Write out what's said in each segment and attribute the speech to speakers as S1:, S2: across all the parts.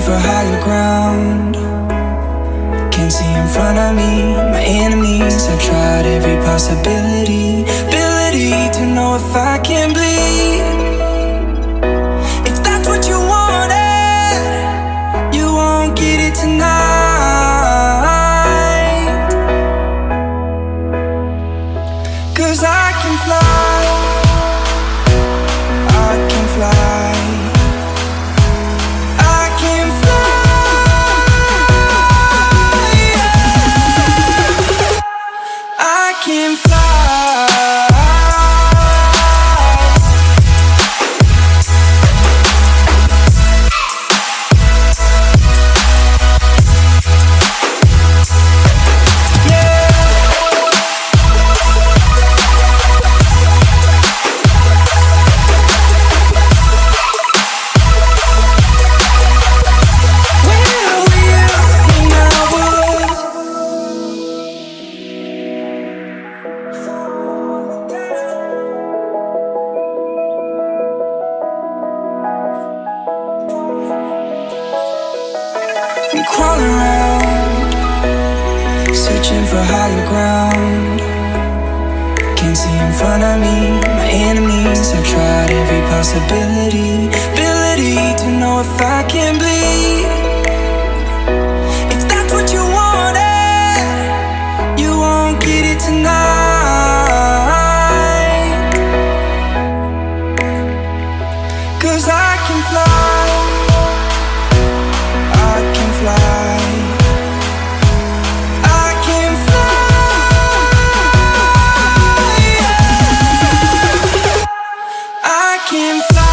S1: for higher ground. Can't see in front of me, my enemies. I've tried every possibility, ability to know if I can bleed. If that's what you wanted, you won't get it tonight. 'Cause I can fly, I can fly. Can fly. I'm crawling around, searching for higher ground. Can't see in front of me, my enemies. I've tried every possibility, ability to know if I can bleed. If that's what you wanted, you won't get it tonight. 'Cause I can fly, I can fly. I can fly. I can fly.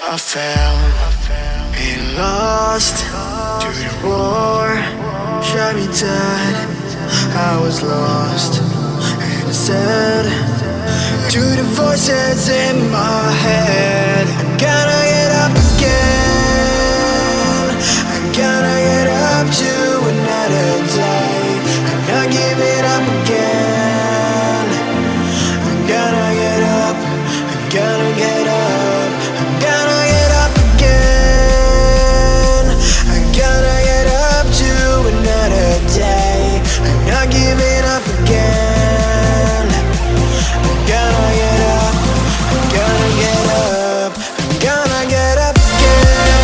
S1: I fell and lost to the war, shot me dead. I was lost and I said to the voices in my head, I'm gonna get up again. I'm gonna get up to another day. I'm not giving up again. I'm gonna get up. I'm gonna get up. I'm gonna get up again. I'm gonna get up to another day. I'm not giving up again. I'm gonna get up. I'm gonna get up. I'm gonna get up again.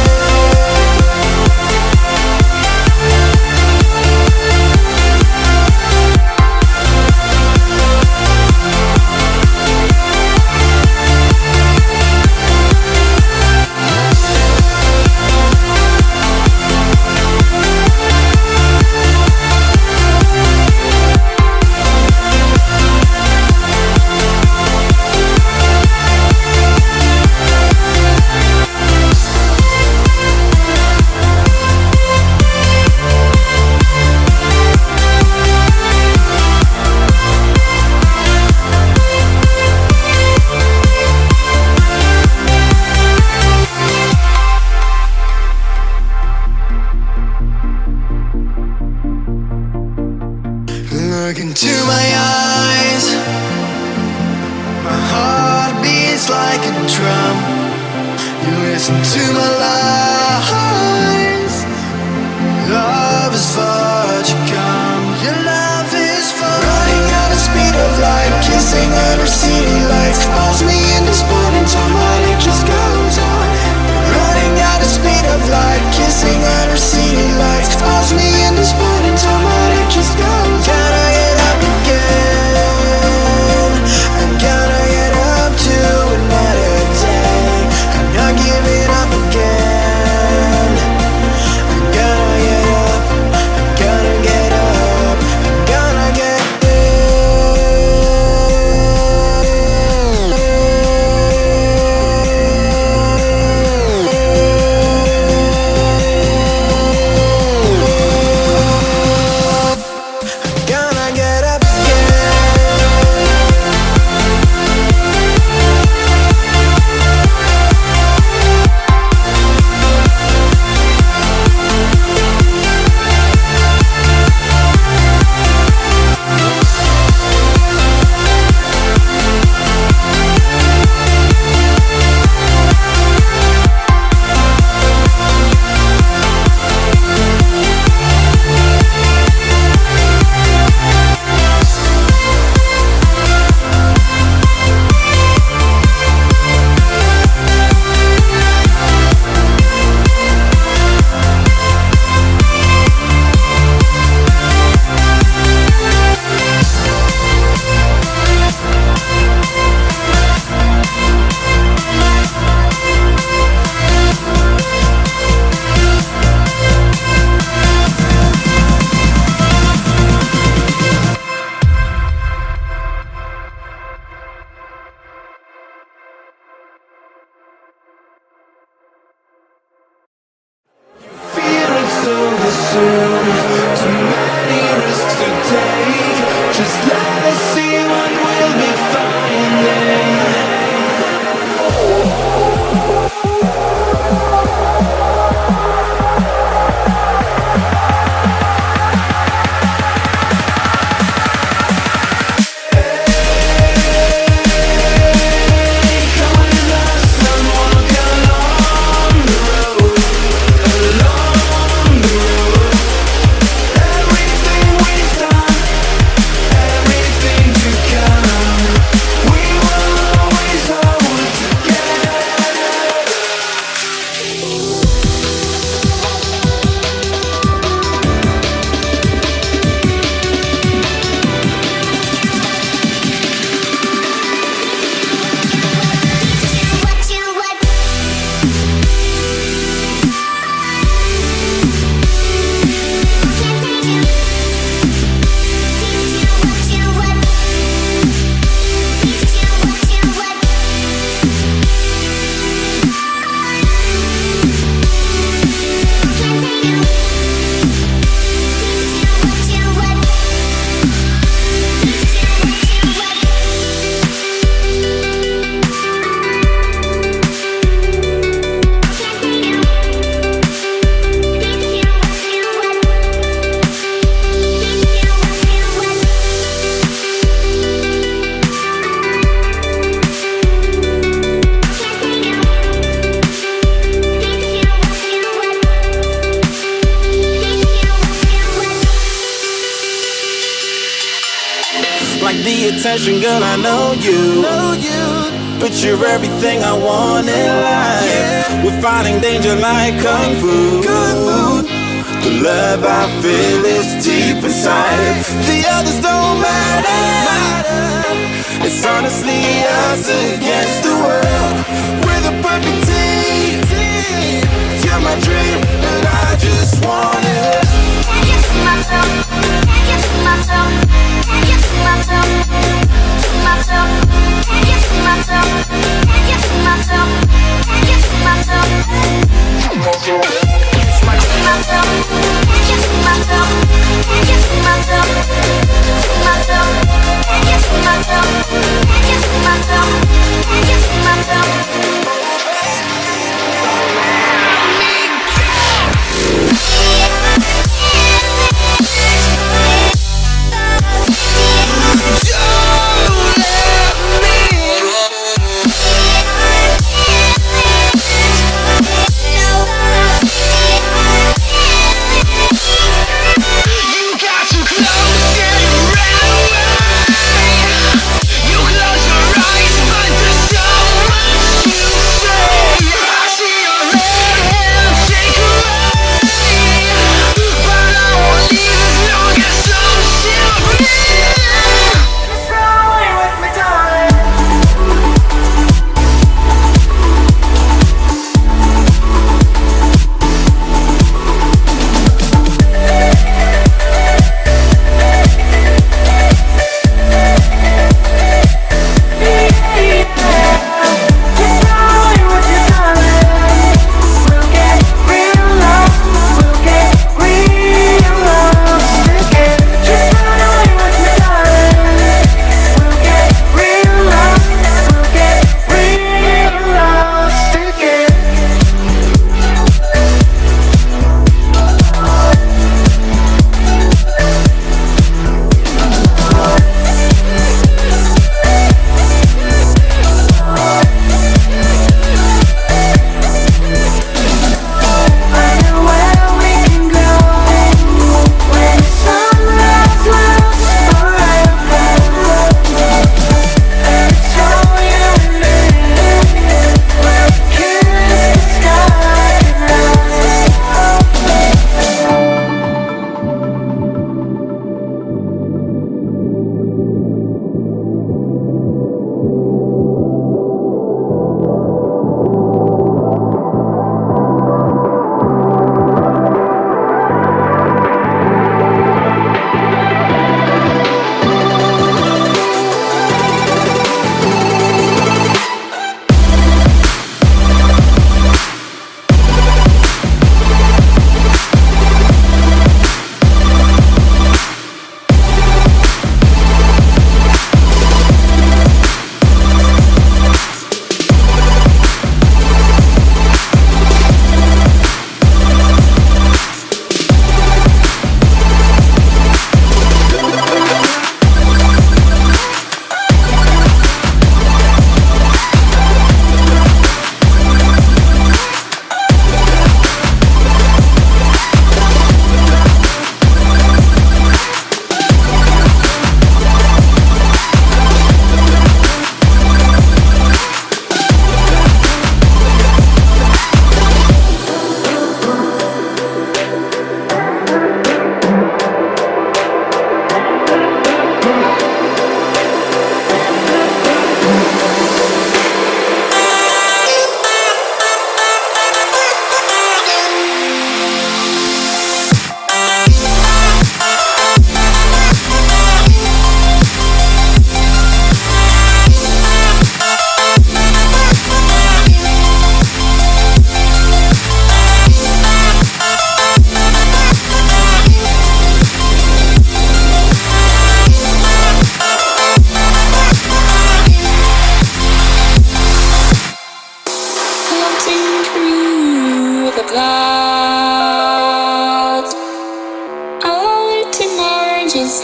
S1: Look into my eyes, my heart beats like a drum. You listen to my lies. Love is far to come. Your love is far. Running at the speed of light, kissing under city lights. Calls me in this morning time, but it just goes on. Running at the speed of light, kissing under city lights. Calls me in this morning time, but it just goes on. Again, I'm not giving up again.
S2: confession, girl, I know you. But you're everything I want in life. We're fighting danger like kung fu. The love I feel is deep inside. The others don't matter. It's honestly us against the world. We're the perfect team. You're my dream, and I just want it. Can't get to myself. Can't get to myself. Can't get to myself. To myself. Can't get to myself. Can't get to myself. Can't get to myself. Myself, can't get to myself, can't get to myself, to myself, can't get to myself, can't get to myself, can't get to myself.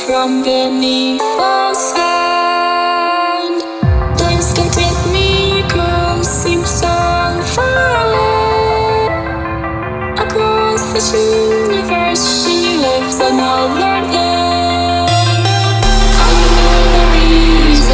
S1: From beneath the sand, please don't take me close, seems so far away. Across this universe, she lives another day. I know the reason.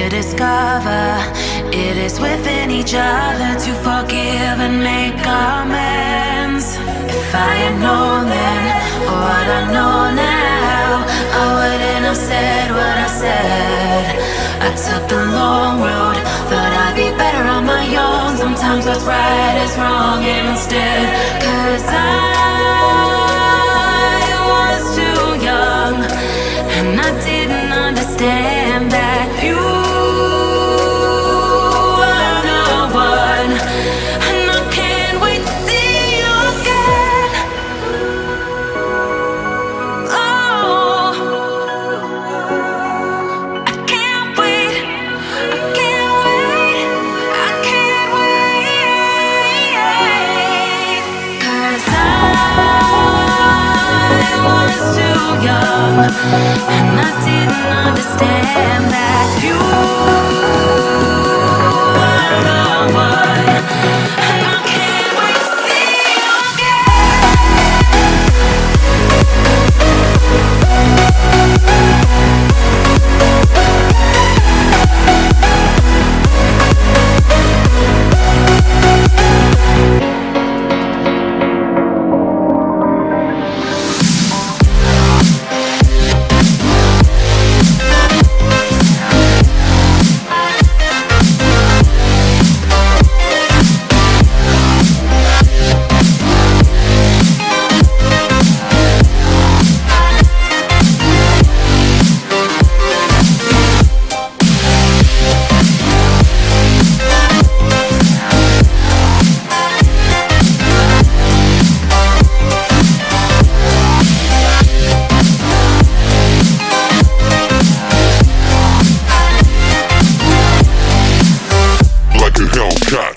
S1: you discover it is within each other to forgive and make amends. If I had known then what I know now, I wouldn't have said what I said. I took the long road, thought I'd be better on my own. Sometimes what's right is wrong instead. 'Cause I was too young, and I didn't understand that you were the one. And I can't wait to see you again. Oh, I can't wait, I can't wait, I can't wait. 'Cause I was too young, and I didn't understand that you were the one. And I can't wait to see you
S3: like a Hellcat.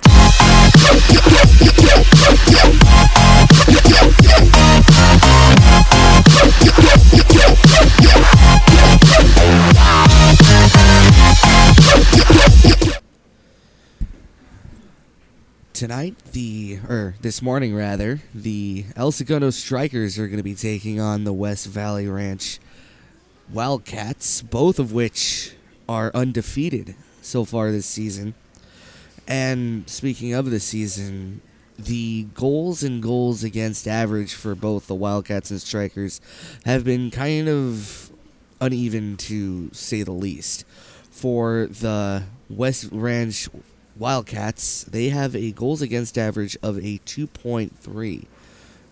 S4: Tonight, this morning rather, the El Segundo Strikers are going to be taking on the West Valley Ranch Wildcats, both of which are undefeated so far this season. And speaking of the season, the goals and goals against average for both the Wildcats and Strikers have been kind of uneven, to say the least. For the West Ranch Wildcats, they have a goals against average of a 2.3,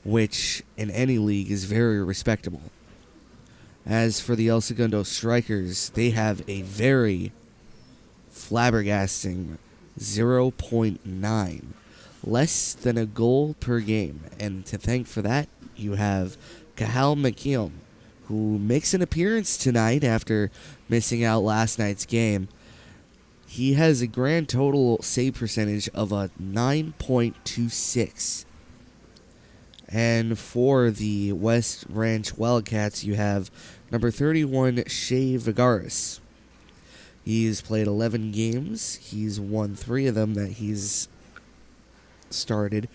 S4: which in any league is very respectable. As for the El Segundo Strikers, they have a very flabbergasting 0.9, less than a goal per game. And to thank for that, you have Cahal McKeown, who makes an appearance tonight after missing out last night's game. He has a grand total save percentage of a 9.26. And for the West Ranch Wildcats, you have number 31, Shea Vigaris. He's played 11 games. He's won 3 of them that he's started.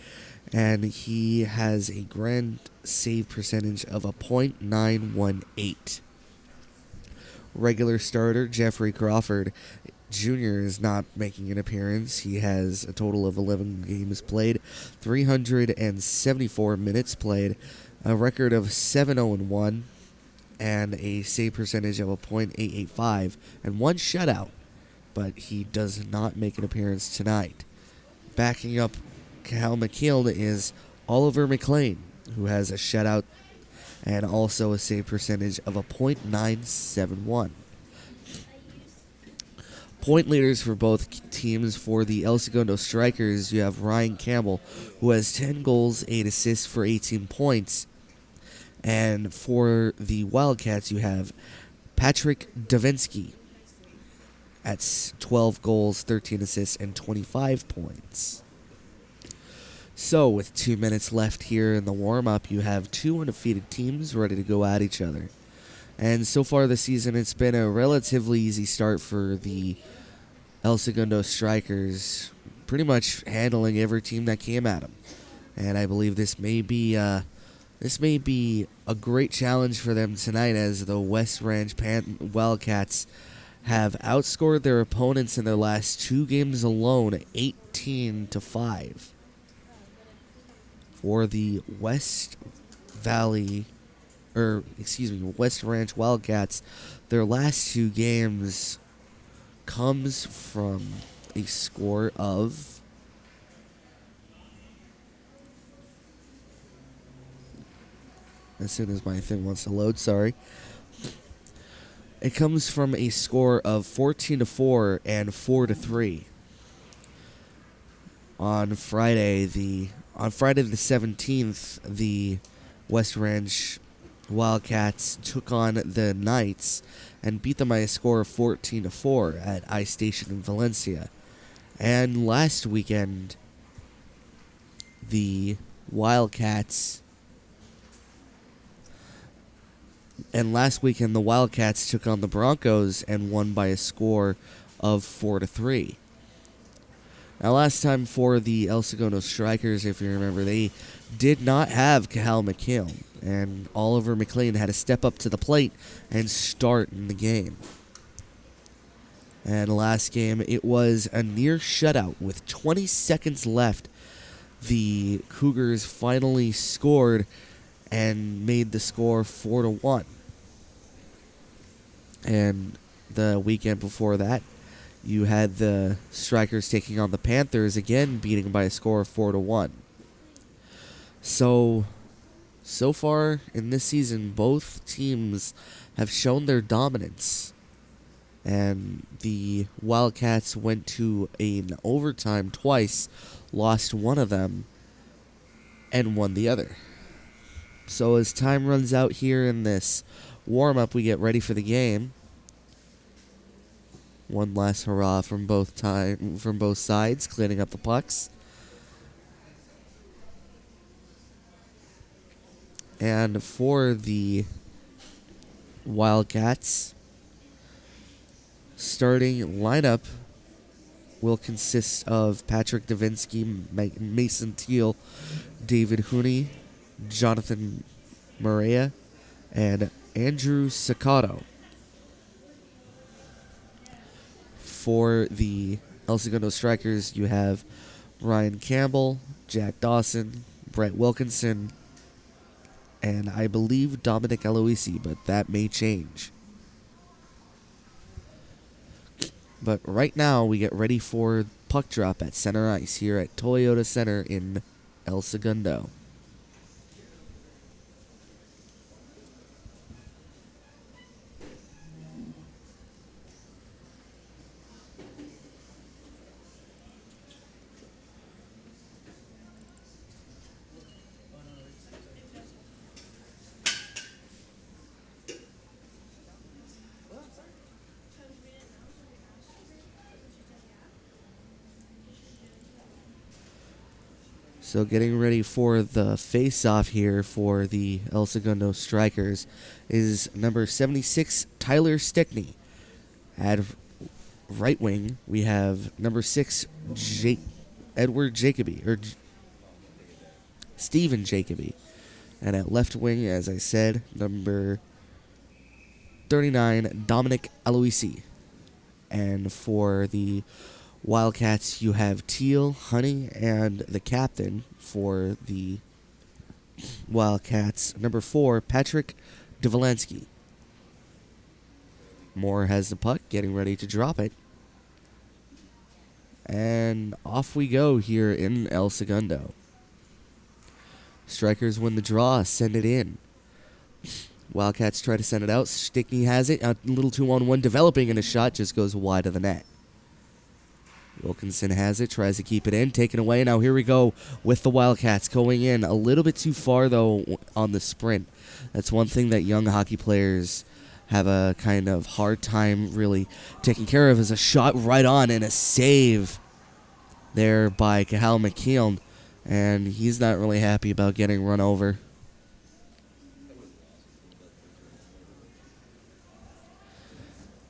S4: And he has a grand save percentage of a .918. Regular starter Jeffrey Crawford Jr. is not making an appearance. He has a total of 11 games played, 374 minutes played, a record of 7-0-1, and a save percentage of a .885, and 1 shutout, but he does not make an appearance tonight. Backing up Cal McKeown is Oliver McLean, who has a shutout and also a save percentage of a .971. Point leaders for both teams. For the El Segundo Strikers, you have Ryan Campbell, who has 10 goals, 8 assists for 18 points. And for the Wildcats, you have Patrick Davinsky at 12 goals, 13 assists, and 25 points. So, with 2 minutes left here in the warm-up, you have 2 undefeated teams ready to go at each other. And so far this season, it's been a relatively easy start for the El Segundo Strikers, pretty much handling every team that came at them. And I believe this may be a great challenge for them tonight, as the West Ranch Wildcats have outscored their opponents in their last 2 games alone 18-5. For the West Ranch Wildcats, their last 2 games comes from a score of as soon as my thing wants to load, sorry. It comes from a score of 14-4 and 4-3. On Friday the 17th, the West Ranch Wildcats took on the Knights and beat them by a score of 14-4 at Ice Station in Valencia. And last weekend, the Wildcats took on the Broncos and won by a score of 4-3. Now, last time for the El Segundo Strikers, if you remember, they did not have Cahal McKeown, and Oliver McLean had to step up to the plate and start in the game. And last game, it was a near shutout with 20 seconds left. The Cougars finally scored and made the score 4-1. And the weekend before that, you had the Strikers taking on the Panthers, again beating by a score of 4-1. So far in this season, both teams have shown their dominance. And the Wildcats went to an overtime twice, lost one of them, and won the other. So as time runs out here in this warm-up, we get ready for the game. One last hurrah from both sides, cleaning up the pucks. And for the Wildcats, starting lineup will consist of Patrick Davinsky, Mason Teal, David Hooney, Jonathan Maria, and Andrew Sakato. For the El Segundo Strikers, you have Ryan Campbell, Jack Dawson, Brett Wilkinson, and I believe Dominic Aloisi, but that may change. But right now, we get ready for puck drop at center ice here at Toyota Center in El Segundo. So getting ready for the face-off here for the El Segundo Strikers is number 76, Tyler Stickney. At right wing, we have number 6, Edward Jacoby, or Stephen Jacoby. And at left wing, as I said, number 39, Dominic Aloisi. And for the Wildcats, you have Teal, Honey, and the captain for the Wildcats, number 4, Patrick Devalansky. Moore has the puck, getting ready to drop it. And off we go here in El Segundo. Strikers win the draw, send it in. Wildcats try to send it out. Stickney has it, a little 2-on-1 developing, and a shot just goes wide of the net. Wilkinson has it, tries to keep it in, taken away. Now here we go with the Wildcats going in a little bit too far, though, on the sprint. That's one thing that young hockey players have a kind of hard time really taking care of, is a shot right on and a save there by Cahal McKeown. And he's not really happy about getting run over.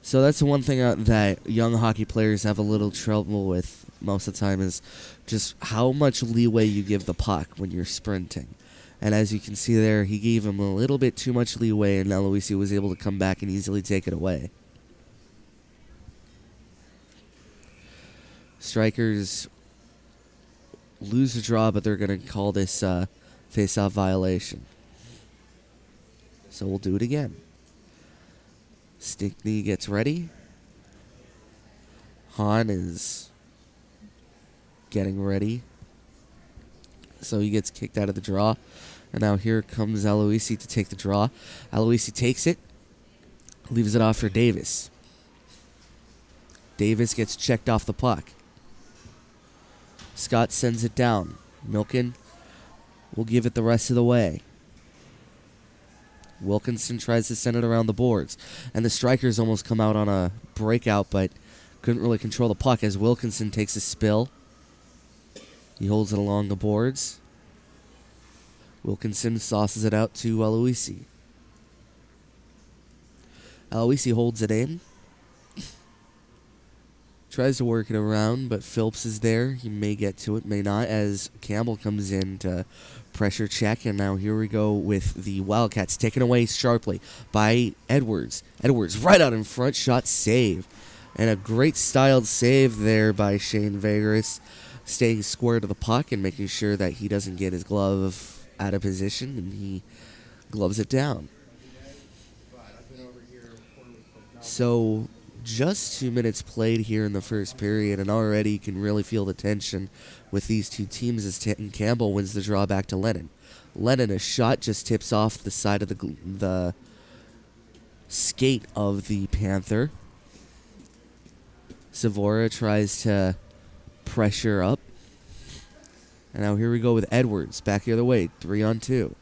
S4: So that's the one thing that young hockey players have a little trouble with most of the time, is just how much leeway you give the puck when you're sprinting. And as you can see there, he gave him a little bit too much leeway, and Aloisi was able to come back and easily take it away. Strikers lose the draw, but they're going to call this face-off violation. So we'll do it again. Stickney gets ready. Han is getting ready. So he gets kicked out of the draw. And now here comes Aloisi to take the draw. Aloisi takes it. Leaves it off for Davis. Davis gets checked off the puck. Scott sends it down. Milken will give it the rest of the way. Wilkinson tries to send it around the boards. And the Strikers almost come out on a breakout, but couldn't really control the puck as Wilkinson takes a spill. He holds it along the boards. Wilkinson sauces it out to Aloisi. Aloisi holds it in. Tries to work it around, but Phillips is there. He may get to it, may not, as Campbell comes in to pressure check. And now here we go with the Wildcats taken away sharply by Edwards. Edwards right out in front, shot save. And a great styled save there by Shane Vegaris, staying square to the puck and making sure that he doesn't get his glove out of position, and he gloves it down. So just 2 minutes played here in the first period, and already you can really feel the tension with these two teams as Campbell wins the draw back to Lennon. Lennon, a shot just tips off the side of the skate of the Panther. Savora tries to pressure up. And now here we go with Edwards, back the other way, 3-on-2.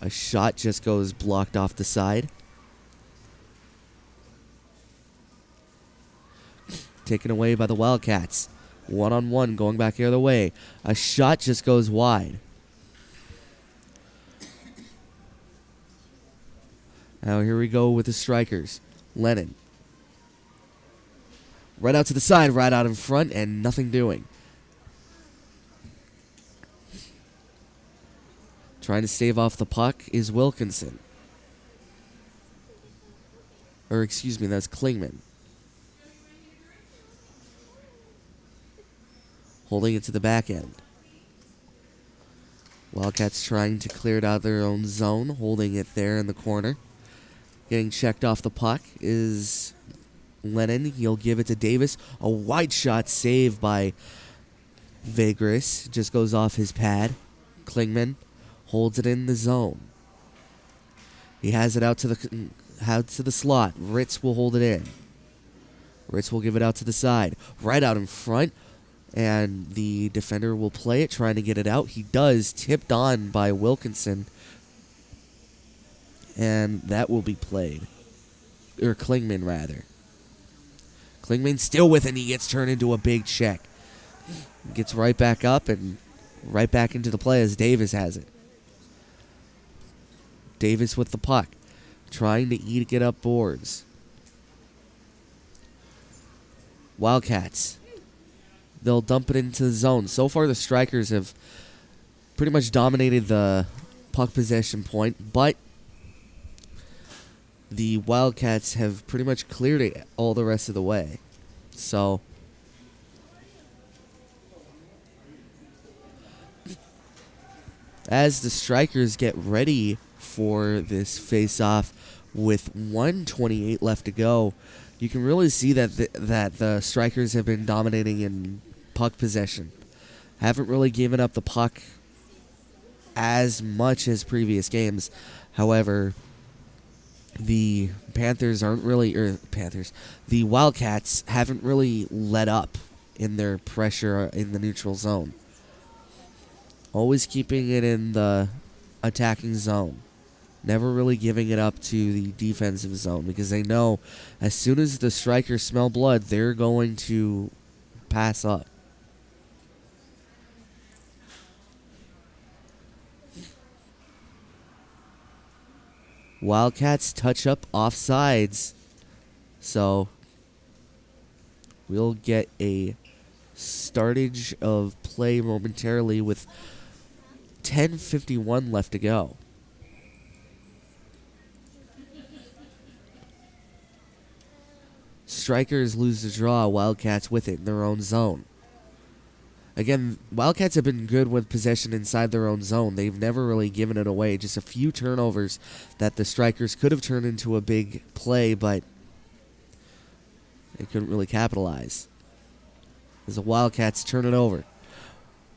S4: A shot just goes blocked off the side. Taken away by the Wildcats. 1-on-1 going back the other way. A shot just goes wide. Now here we go with the Strikers. Lennon. Right out to the side, right out in front, and nothing doing. Trying to stave off the puck is Wilkinson. Or excuse me, that's Klingman. Holding it to the back end. Wildcats trying to clear it out of their own zone, holding it there in the corner. Getting checked off the puck is Lennon. He'll give it to Davis. A wide shot saved by Vegaris. Just goes off his pad. Klingman holds it in the zone. He has it out to the slot. Ritz will hold it in. Ritz will give it out to the side. Right out in front. And the defender will play it, trying to get it out. He does, tipped on by Wilkinson. And that will be played. Or Klingman, rather. Klingman still with it, and he gets turned into a big check. Gets right back up and right back into the play as Davis has it. Davis with the puck. Trying to get up boards. Wildcats. They'll dump it into the zone. So far, the Strikers have pretty much dominated the puck possession point, but the Wildcats have pretty much cleared it all the rest of the way. So as the Strikers get ready for this face-off with 1:28 left to go, you can really see that the Strikers have been dominating in puck possession. Haven't really given up the puck as much as previous games. However, the the Wildcats haven't really let up in their pressure in the neutral zone. Always keeping it in the attacking zone. Never really giving it up to the defensive zone because they know as soon as the Strikers smell blood, they're going to pass up. Wildcats touch up offsides. So we'll get a startage of play momentarily with 10:51 left to go. Strikers lose the draw. Wildcats with it in their own zone. Again, Wildcats have been good with possession inside their own zone. They've never really given it away. Just a few turnovers that the Strikers could have turned into a big play, but they couldn't really capitalize. As the Wildcats turn it over.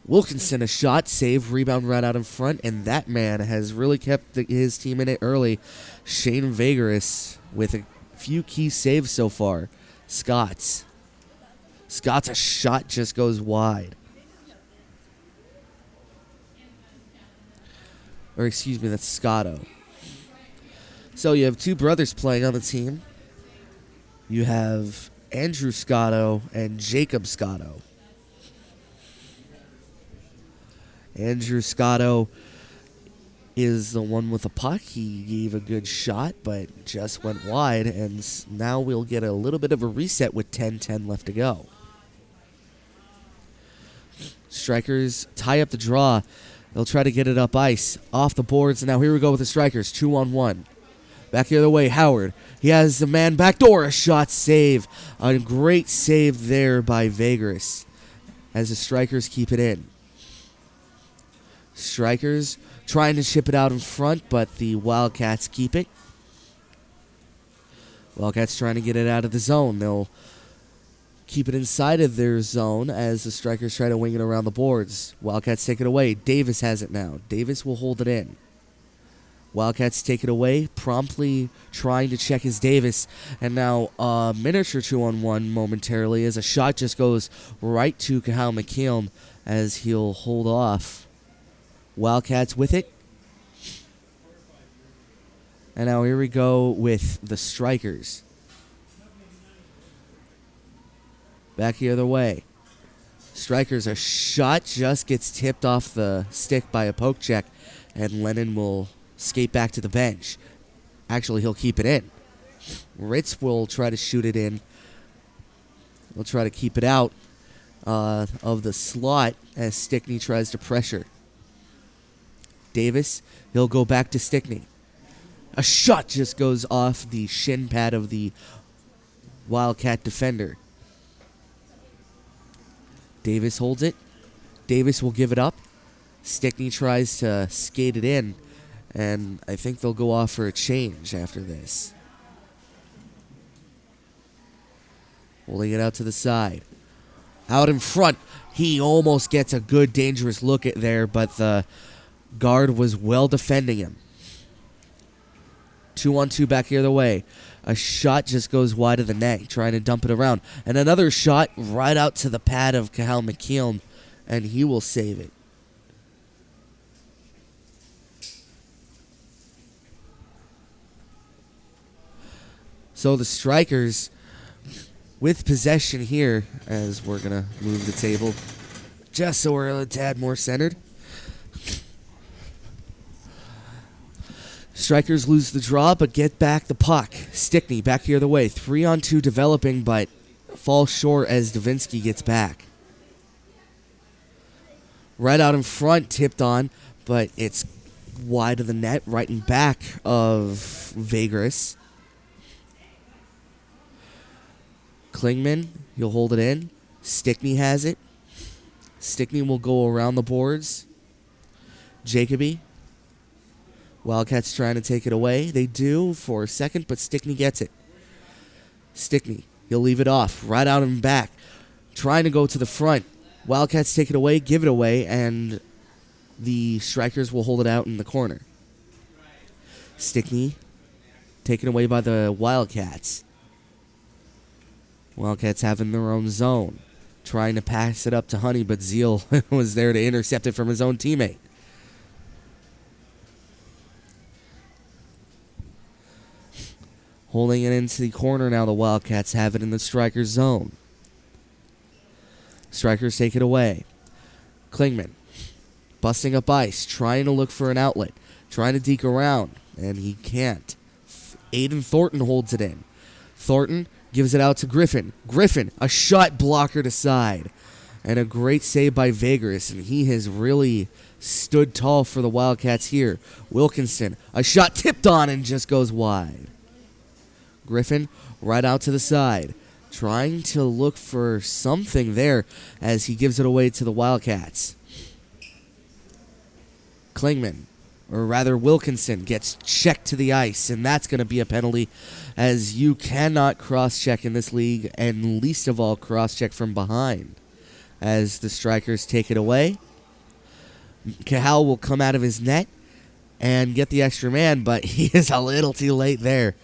S4: Wilkinson, a shot, save, rebound right out in front, and that man has really kept his team in it early. Shane Vigorous with a few key saves so far. Scott's a shot just goes wide. Or excuse me, that's Scotto. So you have two brothers playing on the team. You have Andrew Scotto and Jacob Scotto. Andrew Scotto is the one with the puck. He gave a good shot, but just went wide, and now we'll get a little bit of a reset with 10:10 left to go. Strikers tie up the draw. They'll try to get it up ice, off the boards, and now here we go with the Strikers, 2-on-1. Back the other way, Howard. He has the man backdoor, a shot save. A great save there by Vigorous as the Strikers keep it in. Strikers trying to ship it out in front, but the Wildcats keep it. Wildcats trying to get it out of the zone. They'll keep it inside of their zone as the Strikers try to wing it around the boards. Wildcats take it away. Davis has it now. Davis will hold it in. Wildcats take it away, promptly trying to check his Davis. And now a miniature 2-on-1 momentarily as a shot just goes right to Kyle McKeown as he'll hold off. Wildcats with it. And now here we go with the Strikers. Back the other way. Strikers, a shot just gets tipped off the stick by a poke check, and Lennon will skate back to the bench. Actually, he'll keep it in. Ritz will try to shoot it in. He'll try to keep it out of the slot as Stickney tries to pressure. Davis, he'll go back to Stickney. A shot just goes off the shin pad of the Wildcat defender. Davis holds it. Davis will give it up. Stickney tries to skate it in, and I think they'll go off for a change after this. Holding it out to the side. Out in front. He almost gets a good, dangerous look at there, but the guard was well defending him. 2-on-2 back the other way. A shot just goes wide of the net, trying to dump it around. And another shot right out to the pad of Kyle McKeown, and he will save it. So the Strikers with possession here, as we're going to move the table just so we're a tad more centered. Strikers lose the draw, but get back the puck. Stickney back the other way. 3-on-2 developing, but falls short as Davinsky gets back. Right out in front, tipped on, but it's wide of the net, right in back of Vigorous. Klingman, he'll hold it in. Stickney has it. Stickney will go around the boards. Jacoby. Wildcats trying to take it away. They do for a second, but Stickney gets it. Stickney, he'll leave it off. Right out and back. Trying to go to the front. Wildcats take it away, give it away, and the Strikers will hold it out in the corner. Stickney taken away by the Wildcats. Wildcats having their own zone. Trying to pass it up to Honey, but Zeal was there to intercept it from his own teammate. Holding it into the corner now, the Wildcats have it in the Strikers zone. Strikers take it away. Klingman busting up ice, trying to look for an outlet, trying to deke around, and he can't. Aiden Thornton holds it in. Thornton gives it out to Griffin. Griffin, a shot blocker to side. And a great save by Vigorous, and he has really stood tall for the Wildcats here. Wilkinson, a shot tipped on and just goes wide. Griffin right out to the side. trying to look for something there as he gives it away to the Wildcats. Klingman, or rather Wilkinson, gets checked to the ice, and that's going to be a penalty, as you cannot cross-check in this league, and least of all cross-check from behind. As the Strikers take it away, Cahal will come out of his net and get the extra man, but he is a little too late there.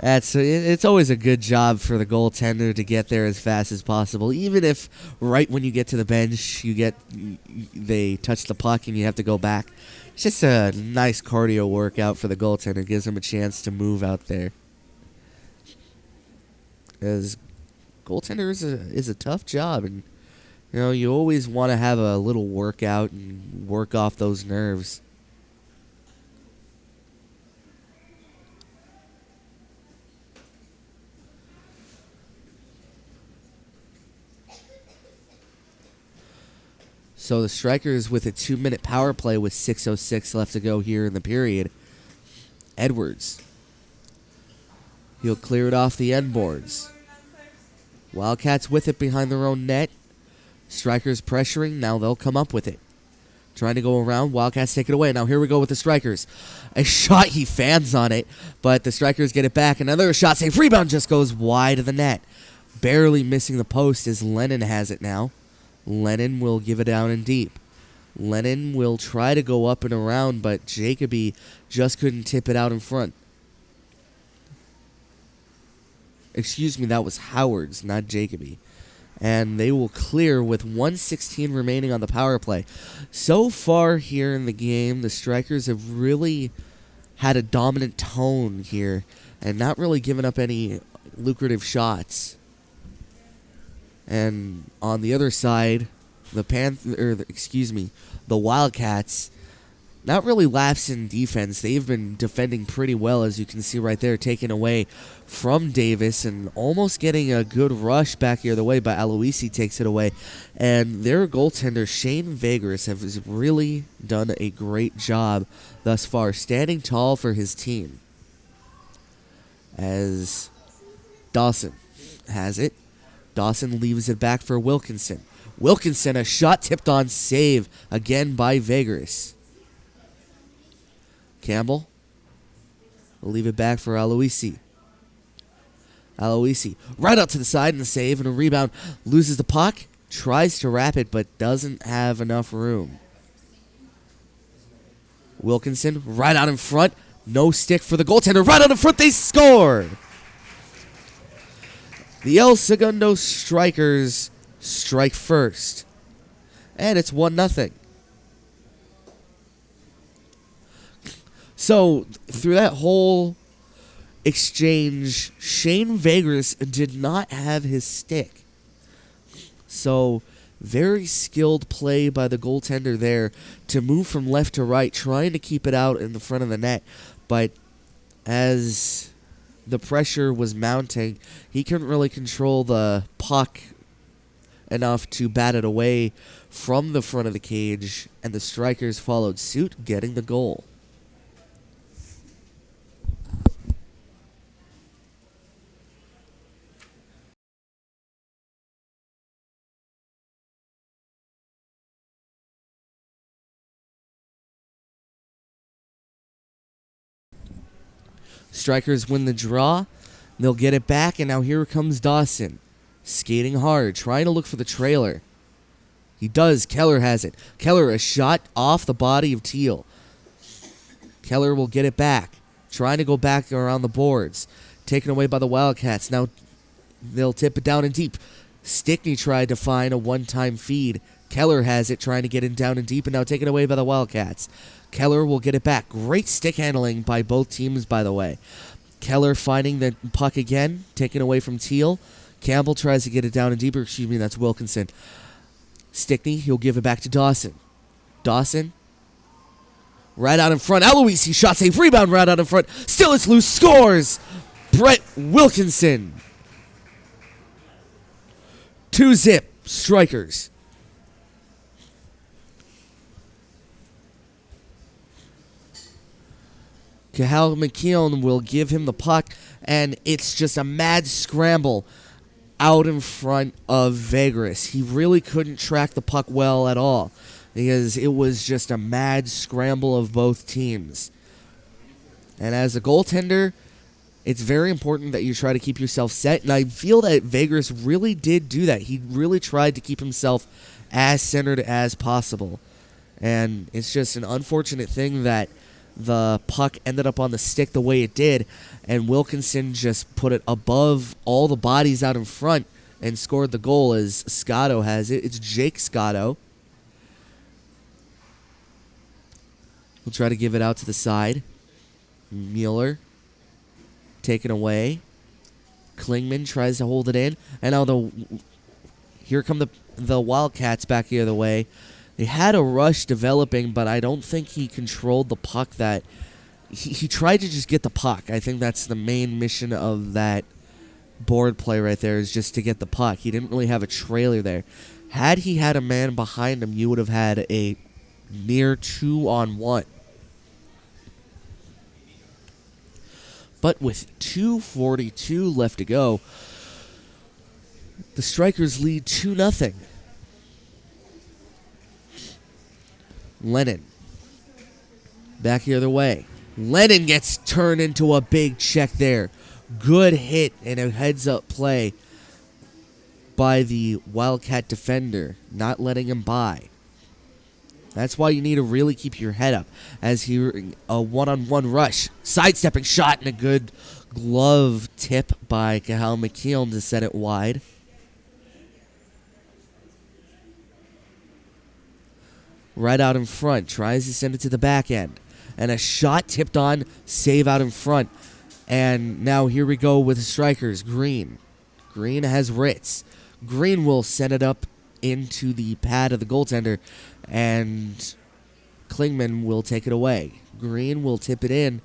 S4: It's always a good job for the goaltender to get there as fast as possible, even if right when you get to the bench they touch the puck and you have to go back. It's just a nice cardio workout for the goaltender. Gives him a chance to move out there. As goaltender is a tough job, and you always want to have a little workout and work off those nerves. So the Strikers with a 2-minute power play with 6:06 left to go here in the period. Edwards. He'll clear it off the end boards. Wildcats with it behind their own net. Strikers pressuring. Now they'll come up with it. Trying to go around. Wildcats take it away. Now here we go with the Strikers. A shot, he fans on it, but the Strikers get it back. Another shot save. Rebound just goes wide of the net. Barely missing the post as Lennon has it now. Lennon will give it down and deep. Lennon will try to go up and around, but Jacoby just couldn't tip it out in front. Excuse me, that was Howard's, not Jacoby. And they will clear with 1:16 remaining on the power play. So far here in the game, the Strikers have really had a dominant tone here and not really given up any lucrative shots. And on the other side, the Wildcats, not really lapsed in defense. They've been defending pretty well, as you can see right there, taken away from Davis and almost getting a good rush back the other way, but Aloisi takes it away. And their goaltender, Shane Vegas, has really done a great job thus far, standing tall for his team. As Dawson has it. Dawson leaves it back for Wilkinson. Wilkinson, a shot tipped on save again by Vegas. Campbell will leave it back for Aloisi. Aloisi right out to the side in the save and a rebound. Loses the puck, tries to wrap it, but doesn't have enough room. Wilkinson right out in front. No stick for the goaltender. Right out in front, they scored! The El Segundo Strikers strike first. And it's 1-0. So, through that whole exchange, Shane Vegas did not have his stick. So, very skilled play by the goaltender there to move from left to right, trying to keep it out in the front of the net. But as the pressure was mounting, he couldn't really control the puck enough to bat it away from the front of the cage, and the Strikers followed suit, getting the goal. Strikers win the draw. They'll get it back, and now here comes Dawson. Skating hard, trying to look for the trailer. He does. Keller has it. Keller, a shot off the body of Teal. Keller will get it back. Trying to go back around the boards. Taken away by the Wildcats. Now they'll tip it down and deep. Stickney tried to find a one-time feed. Keller has it, trying to get it down and deep, and now taken away by the Wildcats. Keller will get it back. Great stick handling by both teams, by the way. Keller finding the puck again, taken away from Teal. Campbell tries to get it down and deeper. Excuse me, that's Wilkinson. Stickney, he'll give it back to Dawson. Dawson, right out in front. Aloisi, shot save, rebound right out in front. Still it's loose, scores! Brett Wilkinson. 2-0, Strikers. Cahal McKeown will give him the puck, and it's just a mad scramble. out in front of Vegas. He really couldn't track the puck well at all because it was just a mad scramble of both teams. And as a goaltender, it's very important that you try to keep yourself set, and I feel that Vegas really did do that. He really tried to keep himself as centered as possible. And it's just an unfortunate thing that the puck ended up on the stick the way it did, and Wilkinson just put it above all the bodies out in front and scored the goal as Scotto has it. It's Jake Scotto. He'll try to give it out to the side. Mueller taken away. Klingman tries to hold it in, and now here come the Wildcats back the other way. They had a rush developing, but I don't think he controlled the puck. That he tried to just get the puck. I think that's the main mission of that board play right there, is just to get the puck. He didn't really have a trailer there. Had he had a man behind him, you would have had a near 2-on-1. But with 2:42 left to go, the Strikers lead 2-0. Lennon. Back the other way. Lennon gets turned into a big check there. Good hit and a heads-up play by the Wildcat defender, not letting him by. That's why you need to really keep your head up as a one-on-one rush. Sidestepping shot and a good glove tip by Cathal McKeown to set it wide. Right out in front, tries to send it to the back end. And a shot tipped on, save out in front. And now here we go with the Strikers. Green. Green has Ritz. Green will send it up into the pad of the goaltender, and Klingman will take it away. Green will tip it in.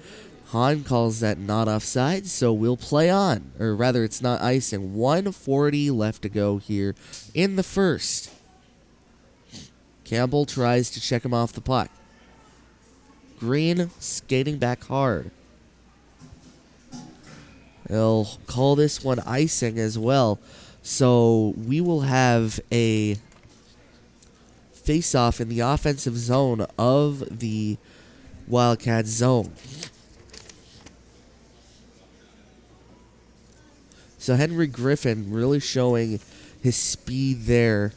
S4: Hahn calls that not offside, so we'll play on. Or rather, it's not icing. 1:40 left to go here in the first. Campbell tries to check him off the puck. Green skating back hard. They'll call this one icing as well. So we will have a face-off in the offensive zone of the Wildcats zone. So Henry Griffin really showing his speed there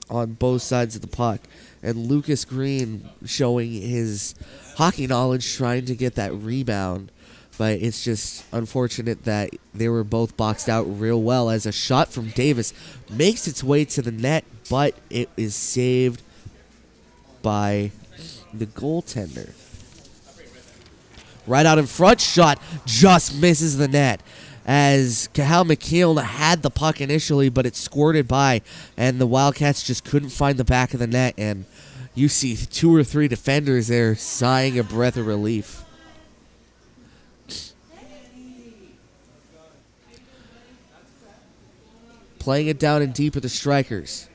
S4: on both sides of the puck. And Lucas Green showing his hockey knowledge, trying to get that rebound. But it's just unfortunate that they were both boxed out real well as a shot from Davis makes its way to the net, but it is saved by the goaltender. Right out in front, shot just misses the net as Cathal McKeown had the puck initially, but it squirted by, and the Wildcats just couldn't find the back of the net, and you see 2 or 3 defenders there sighing a breath of relief. Playing it down and deep with the Strikers.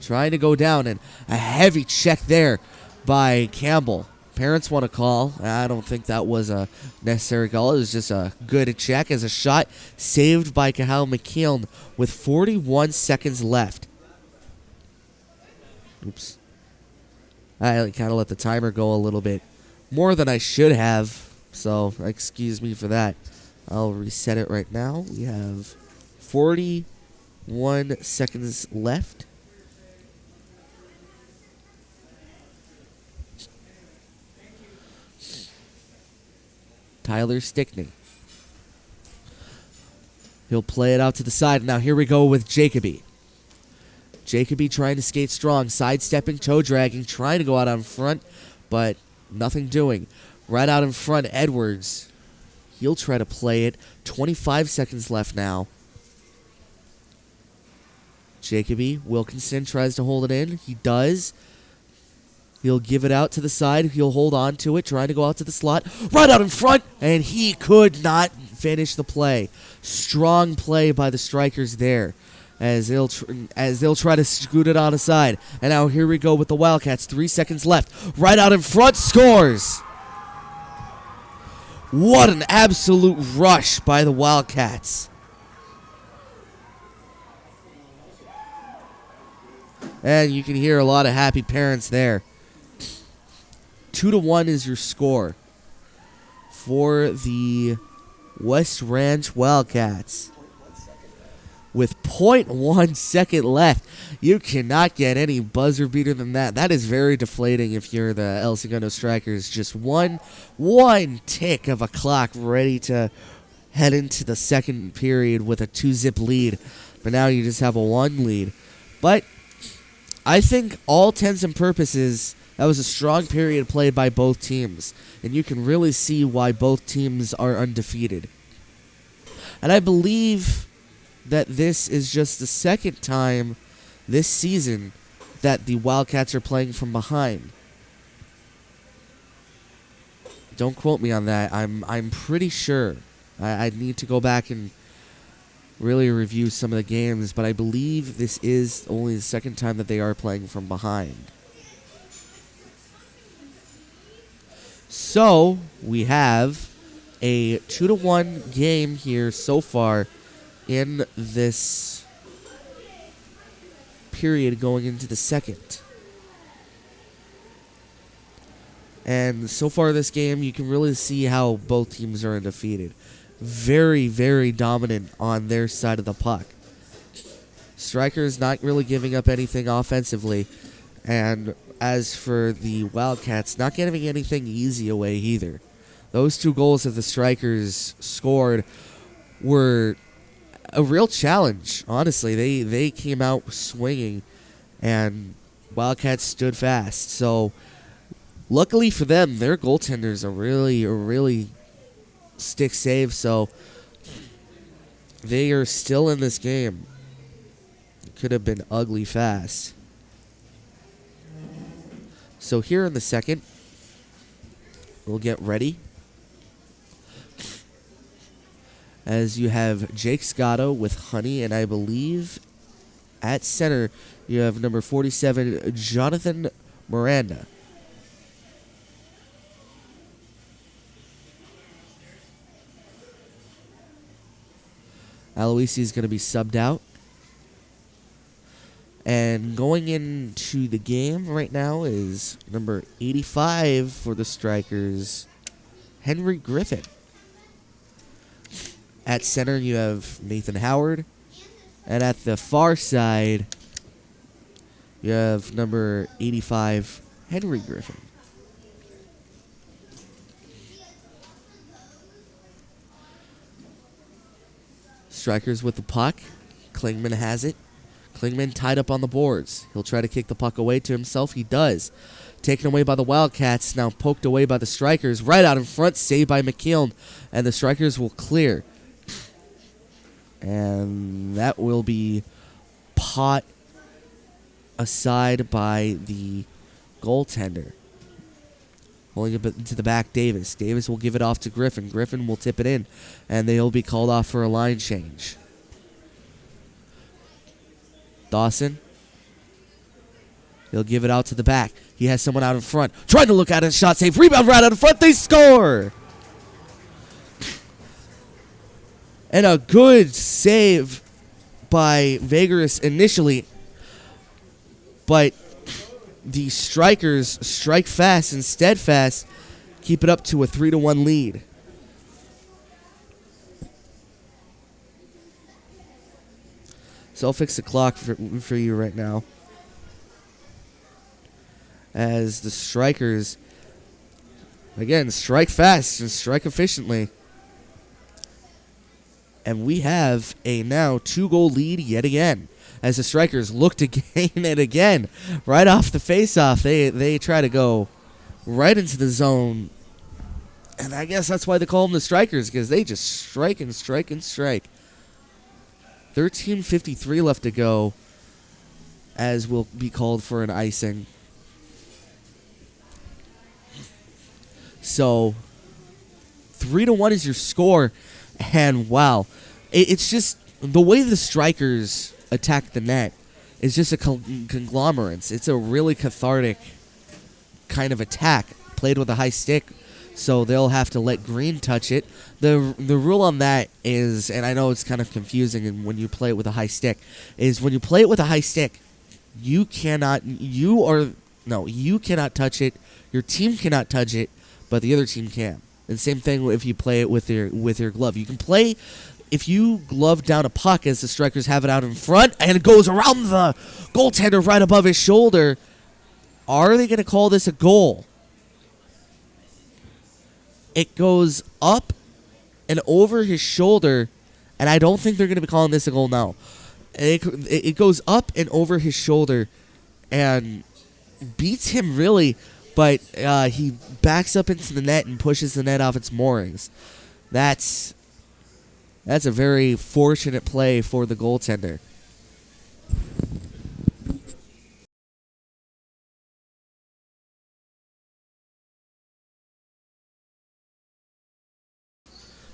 S4: Trying to go down, and a heavy check there by Campbell. Parents want to call. I don't think that was a necessary call. It was just a good check as a shot saved by Cathal McKeown with 41 seconds left. Oops. I kind of let the timer go a little bit more than I should have, so excuse me for that. I'll reset it right now. We have 41 seconds left. Tyler Stickney. He'll play it out to the side. Now here we go with Jacoby. Jacoby trying to skate strong, sidestepping, toe dragging, trying to go out on front, but nothing doing. Right out in front, Edwards. He'll try to play it. 25 seconds left now. Jacoby, Wilkinson tries to hold it in. He does. He'll give it out to the side. He'll hold on to it, trying to go out to the slot. Right out in front, and he could not finish the play. Strong play by the Strikers there as they'll try to scoot it on the side. And now here we go with the Wildcats. 3 seconds left. Right out in front, scores. What an absolute rush by the Wildcats. And you can hear a lot of happy parents there. 2-1 is your score for the West Ranch Wildcats. With 0.1 second left, you cannot get any buzzer beater than that. That is very deflating if you're the El Segundo Strikers. Just one tick of a clock ready to head into the second period with a 2-zip lead. But now you just have a 1 lead. But I think all intents and purposes, that was a strong period played by both teams. And you can really see why both teams are undefeated. And I believe that this is just the second time this season that the Wildcats are playing from behind. Don't quote me on that. I'm pretty sure. I need to go back and really review some of the games, but I believe this is only the second time that they are playing from behind. So, we have a 2-1 game here so far in this period going into the second. And so far this game, you can really see how both teams are undefeated. Very, very dominant on their side of the puck. Strikers not really giving up anything offensively. And as for the Wildcats, not giving anything easy away either. Those 2 goals that the Strikers scored were a real challenge, honestly. They came out swinging, and Wildcats stood fast. So, luckily for them, their goaltenders are really stick safe. So, they are still in this game. It could have been ugly fast. So here in the second, we'll get ready. As you have Jake Scotto with Honey, and I believe at center you have number 47, Jonathan Miranda. Aloisi is going to be subbed out. And going into the game right now is number 85 for the Strikers, Henry Griffin. At center, you have Nathan Howard. And at the far side, you have number 85, Henry Griffin. Strikers with the puck. Klingman has it. Klingman tied up on the boards. He'll try to kick the puck away to himself. He does. Taken away by the Wildcats. Now poked away by the Strikers. Right out in front. Saved by McKeown. And the Strikers will clear. And that will be pot aside by the goaltender. Pulling it into the back, Davis. Davis will give it off to Griffin. Griffin will tip it in. And they'll be called off for a line change. Dawson. He'll give it out to the back. He has someone out in front. Trying to look at it. Shot save. Rebound right out in front. They score. And a good save by Vegaris initially. But the Strikers strike fast and steadfast. Keep it up to a 3-1 lead. So I'll fix the clock for you right now. As the Strikers, again, strike fast and strike efficiently. And we have a now 2-goal lead yet again. As the Strikers look to gain it again. Right off the face-off, they try to go right into the zone. And I guess that's why they call them the Strikers, because they just strike and strike and strike. 13:53 left to go, as will be called for an icing. So, 3-1 is your score, and wow, it's just the way the Strikers attack the net is just a conglomerate. It's a really cathartic kind of attack, played with a high stick. So they'll have to let Green touch it. The rule on that is, and I know it's kind of confusing and when you play it with a high stick, is when you play it with a high stick, You cannot touch it. Your team cannot touch it, but the other team can. And same thing if you play it with your glove. You can play if you glove down a puck as the Strikers have it out in front and it goes around the goaltender right above his shoulder. Are they going to call this a goal? It goes up and over his shoulder, and I don't think they're going to be calling this a goal now. It goes up and over his shoulder and beats him really, but he backs up into the net and pushes the net off its moorings. That's a very fortunate play for the goaltender.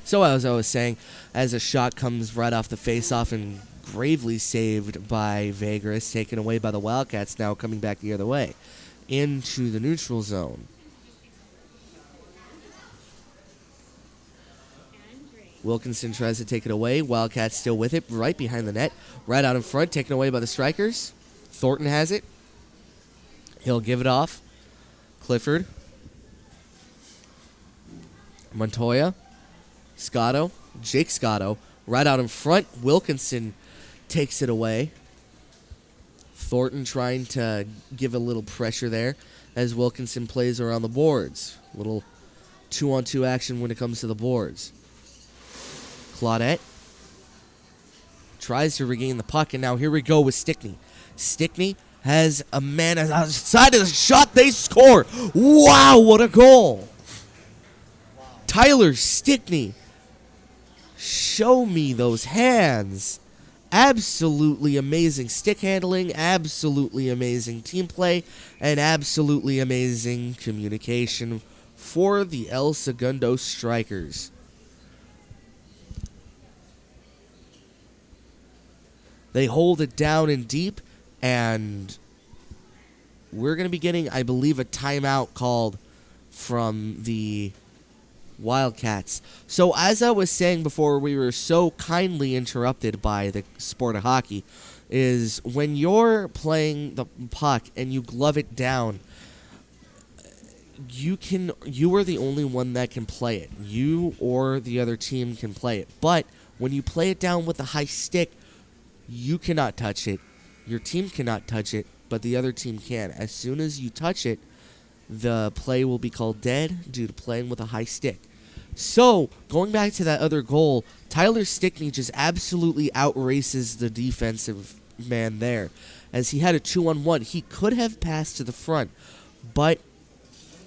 S4: So as I was saying, as a shot comes right off the face-off and gravely saved by Vegas, taken away by the Wildcats, now coming back the other way into the neutral zone. Wilkinson tries to take it away. Wildcats still with it, right behind the net, right out in front, taken away by the Strikers. Thornton has it. He'll give it off. Clifford. Montoya. Jake Scotto, right out in front. Wilkinson takes it away. Thornton trying to give a little pressure there as Wilkinson plays around the boards. Little 2-on-2 action when it comes to the boards. Claudette tries to regain the puck, and now here we go with Stickney. Stickney has a man outside of the shot. They score. Wow, what a goal. Tyler Stickney. Show me those hands. Absolutely amazing stick handling, absolutely amazing team play, and absolutely amazing communication for the El Segundo Strikers. They hold it down and deep, and we're going to be getting, I believe, a timeout called from the Wildcats. So as I was saying before, we were so kindly interrupted by the sport of hockey, is when you're playing the puck and you glove it down, you are the only one that can play it. You or the other team can play it. But when you play it down with a high stick, you cannot touch it. Your team cannot touch it, but the other team can. As soon as you touch it, the play will be called dead due to playing with a high stick. So, going back to that other goal, Tyler Stickney just absolutely outraces the defensive man there. As he had a 2-on-1, he could have passed to the front, but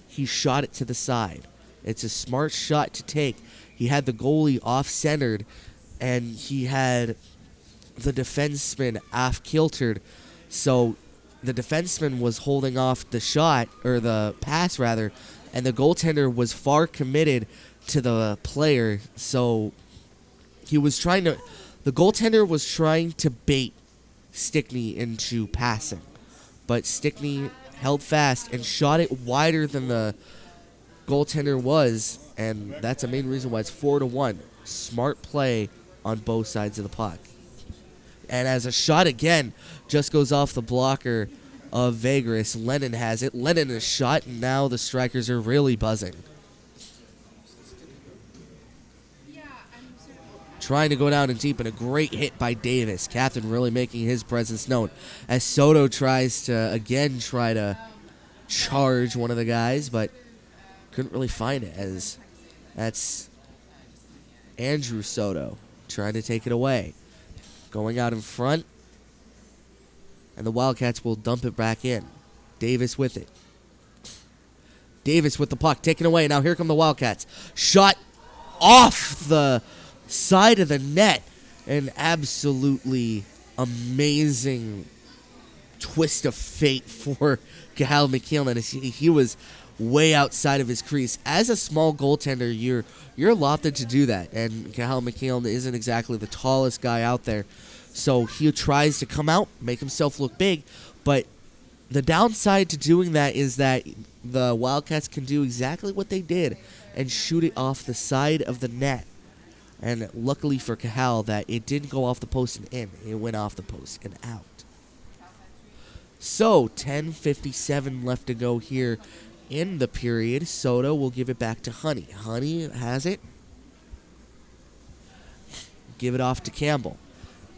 S4: he shot it to the side. It's a smart shot to take. He had the goalie off-centered, and he had the defenseman off-kiltered. So, the defenseman was holding off the shot, or the pass rather, and the goaltender was far committed to the player, so the goaltender was trying to bait Stickney into passing, but Stickney held fast and shot it wider than the goaltender was, and that's the main reason why it's 4-1. Smart play on both sides of the puck. And as a shot again just goes off the blocker of Vegas, Lennon has it. Lennon is shot, and now the Strikers are really buzzing. Trying to go down and deep, and a great hit by Davis. Catherine really making his presence known. As Soto tries to charge one of the guys, but couldn't really find it, as that's Andrew Soto trying to take it away. Going out in front, and the Wildcats will dump it back in. Davis with it. Davis with the puck, taken away. Now here come the Wildcats. Shot off the side of the net. An absolutely amazing twist of fate for Cathal McKeown. He was way outside of his crease. As a small goaltender, you're allotted to do that. And Cathal McKeown isn't exactly the tallest guy out there. So he tries to come out, make himself look big. But the downside to doing that is that the Wildcats can do exactly what they did and shoot it off the side of the net. And luckily for Cathal, that it didn't go off the post and in. It went off the post and out. So 10:57 left to go here in the period. Soto will give it back to Honey. Honey has it. Give it off to Campbell.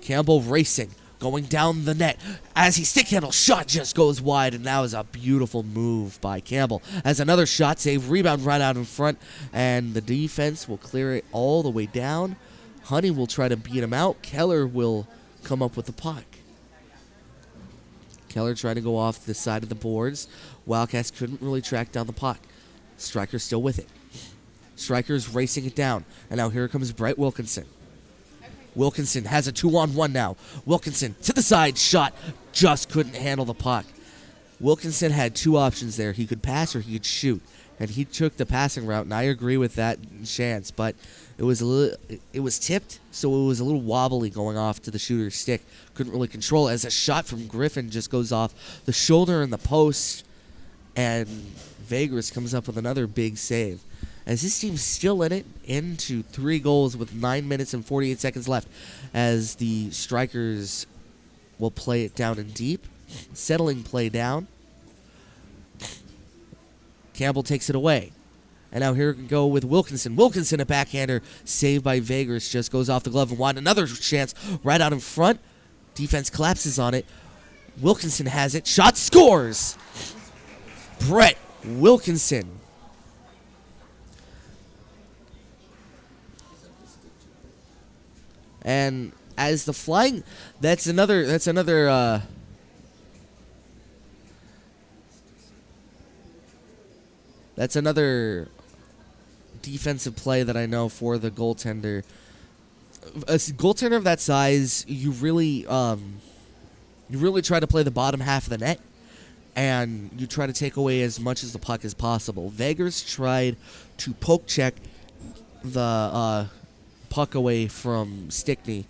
S4: Campbell racing, going down the net. As he stick handle, shot just goes wide, and that was a beautiful move by Campbell. As another shot save, rebound right out in front, and the defense will clear it all the way down. Honey will try to beat him out. Keller will come up with the puck. Keller trying to go off the side of the boards. Wildcats couldn't really track down the puck. Striker's still with it. Striker's racing it down. And now here comes Brett Wilkinson. Wilkinson has a 2-on-1 now. Wilkinson to the side, shot. Just couldn't handle the puck. Wilkinson had two options there. He could pass or he could shoot. And he took the passing route, and I agree with that chance. But it was tipped, so it was a little wobbly going off to the shooter's stick. Couldn't really control it as a shot from Griffin just goes off the shoulder in the post. And Vegas comes up with another big save. As this team's still in it, into 3 goals with 9 minutes and 48 seconds left. As the Strikers will play it down and deep. Settling play down. Campbell takes it away. And now here we go with Wilkinson. Wilkinson, a backhander, saved by Vegas, just goes off the glove and wide. Another chance right out in front. Defense collapses on it. Wilkinson has it. Shot, scores! Brett Wilkinson. And as the flying, that's another defensive play that I know for the goaltender. A goaltender of that size, you really try to play the bottom half of the net, and you try to take away as much as the puck as possible. Vegas tried to poke check the puck away from Stickney,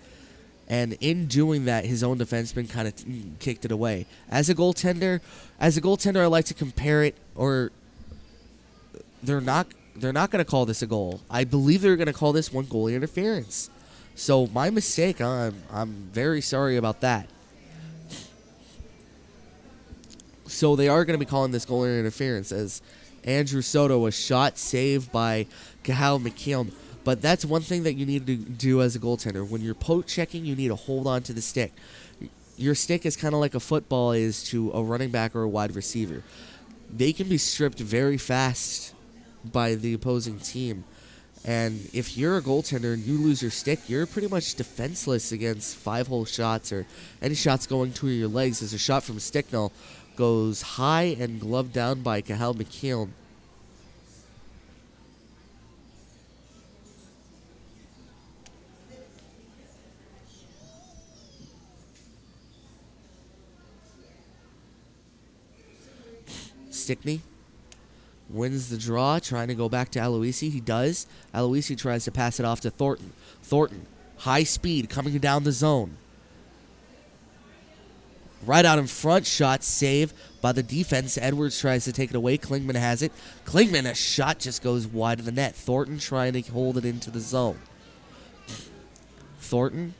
S4: and in doing that, his own defenseman kind of kicked it away. As a goaltender, I like to compare it, or they're not going to call this a goal. I believe they're going to call this one goalie interference. So my mistake. I'm very sorry about that. So they are going to be calling this goalie interference as Andrew Soto was shot saved by Cathal McKeown. But that's one thing that you need to do as a goaltender. When you're poke checking, you need to hold on to the stick. Your stick is kind of like a football is to a running back or a wide receiver. They can be stripped very fast by the opposing team. And if you're a goaltender and you lose your stick, you're pretty much defenseless against 5-hole shots or any shots going to your legs, as a shot from Sticknell goes high and gloved down by Cathal McKeown. Stickney wins the draw, trying to go back to Aloisi. He does. Aloisi tries to pass it off to Thornton. Thornton, high speed, coming down the zone. Right out in front, shot saved by the defense. Edwards tries to take it away. Klingman has it. Klingman, a shot just goes wide of the net. Thornton trying to hold it into the zone. Thornton.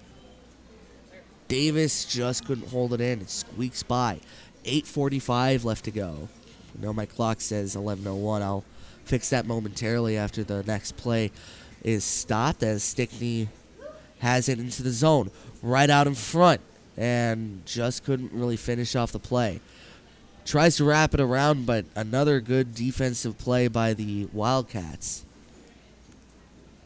S4: Davis just couldn't hold it in. It squeaks by. 8:45 left to go. I know my clock says 11:01. I'll fix that momentarily after the next play is stopped, as Stickney has it into the zone. Right out in front, and just couldn't really finish off the play. Tries to wrap it around, but another good defensive play by the Wildcats.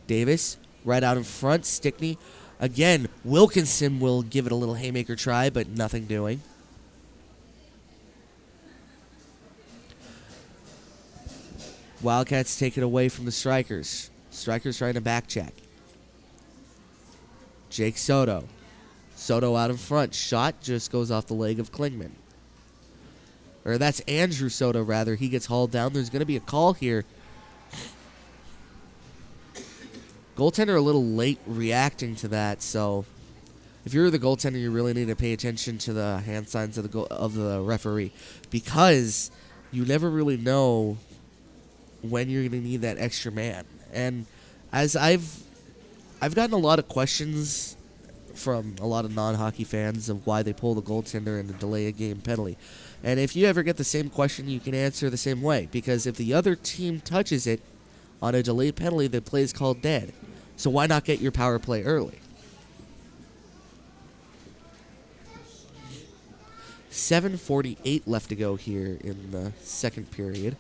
S4: Davis, right out in front. Stickney, again, Wilkinson will give it a little haymaker try, but nothing doing. Wildcats take it away from the Strikers. Strikers trying to back check. Jake Soto. Soto out in front. Shot just goes off the leg of Klingman. Or that's Andrew Soto, rather. He gets hauled down. There's going to be a call here. Goaltender a little late reacting to that, so if you're the goaltender, you really need to pay attention to the hand signs of the referee, because you never really know when you're going to need that extra man. And as I've gotten a lot of questions from a lot of non-hockey fans of why they pull the goaltender and delay a game penalty. And if you ever get the same question, you can answer the same way. Because if the other team touches it on a delayed penalty, the play is called dead. So why not get your power play early? 7:48 left to go here in the second period.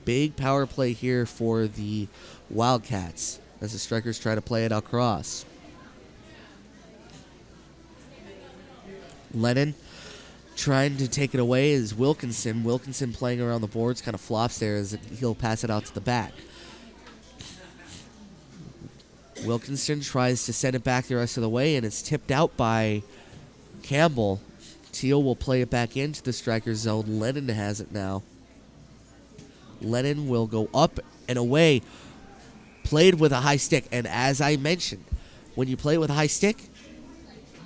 S4: Big power play here for the Wildcats as the Strikers try to play it across. Lennon trying to take it away is Wilkinson. Wilkinson playing around the boards, kind of flops there as he'll pass it out to the back. Wilkinson tries to send it back the rest of the way, and it's tipped out by Campbell. Teal will play it back into the striker zone. Lennon has it now. Lennon will go up and away. Played with a high stick, and as I mentioned, when you play with a high stick,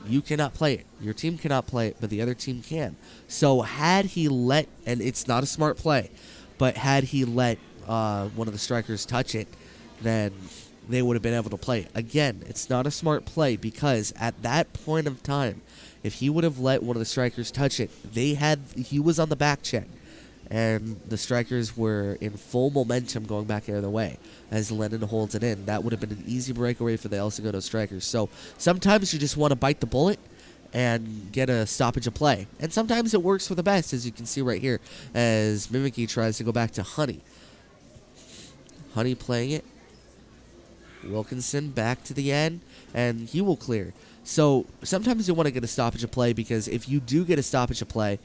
S4: you cannot play it. Your team cannot play it, but the other team can. So had he let, and it's not a smart play, but had he let one of the strikers touch it, then they would have been able to play it. Again, it's not a smart play because at that point of time, if he would have let one of the strikers touch it, he was on the back check, and the strikers were in full momentum going back the other way as Lennon holds it in. That would have been an easy breakaway for the El Segundo Strikers. So sometimes you just want to bite the bullet and get a stoppage of play. And sometimes it works for the best, as you can see right here, as Mimicky tries to go back to Honey. Honey playing it. Wilkinson back to the end, and he will clear. So sometimes you want to get a stoppage of play because if you do get a stoppage of play,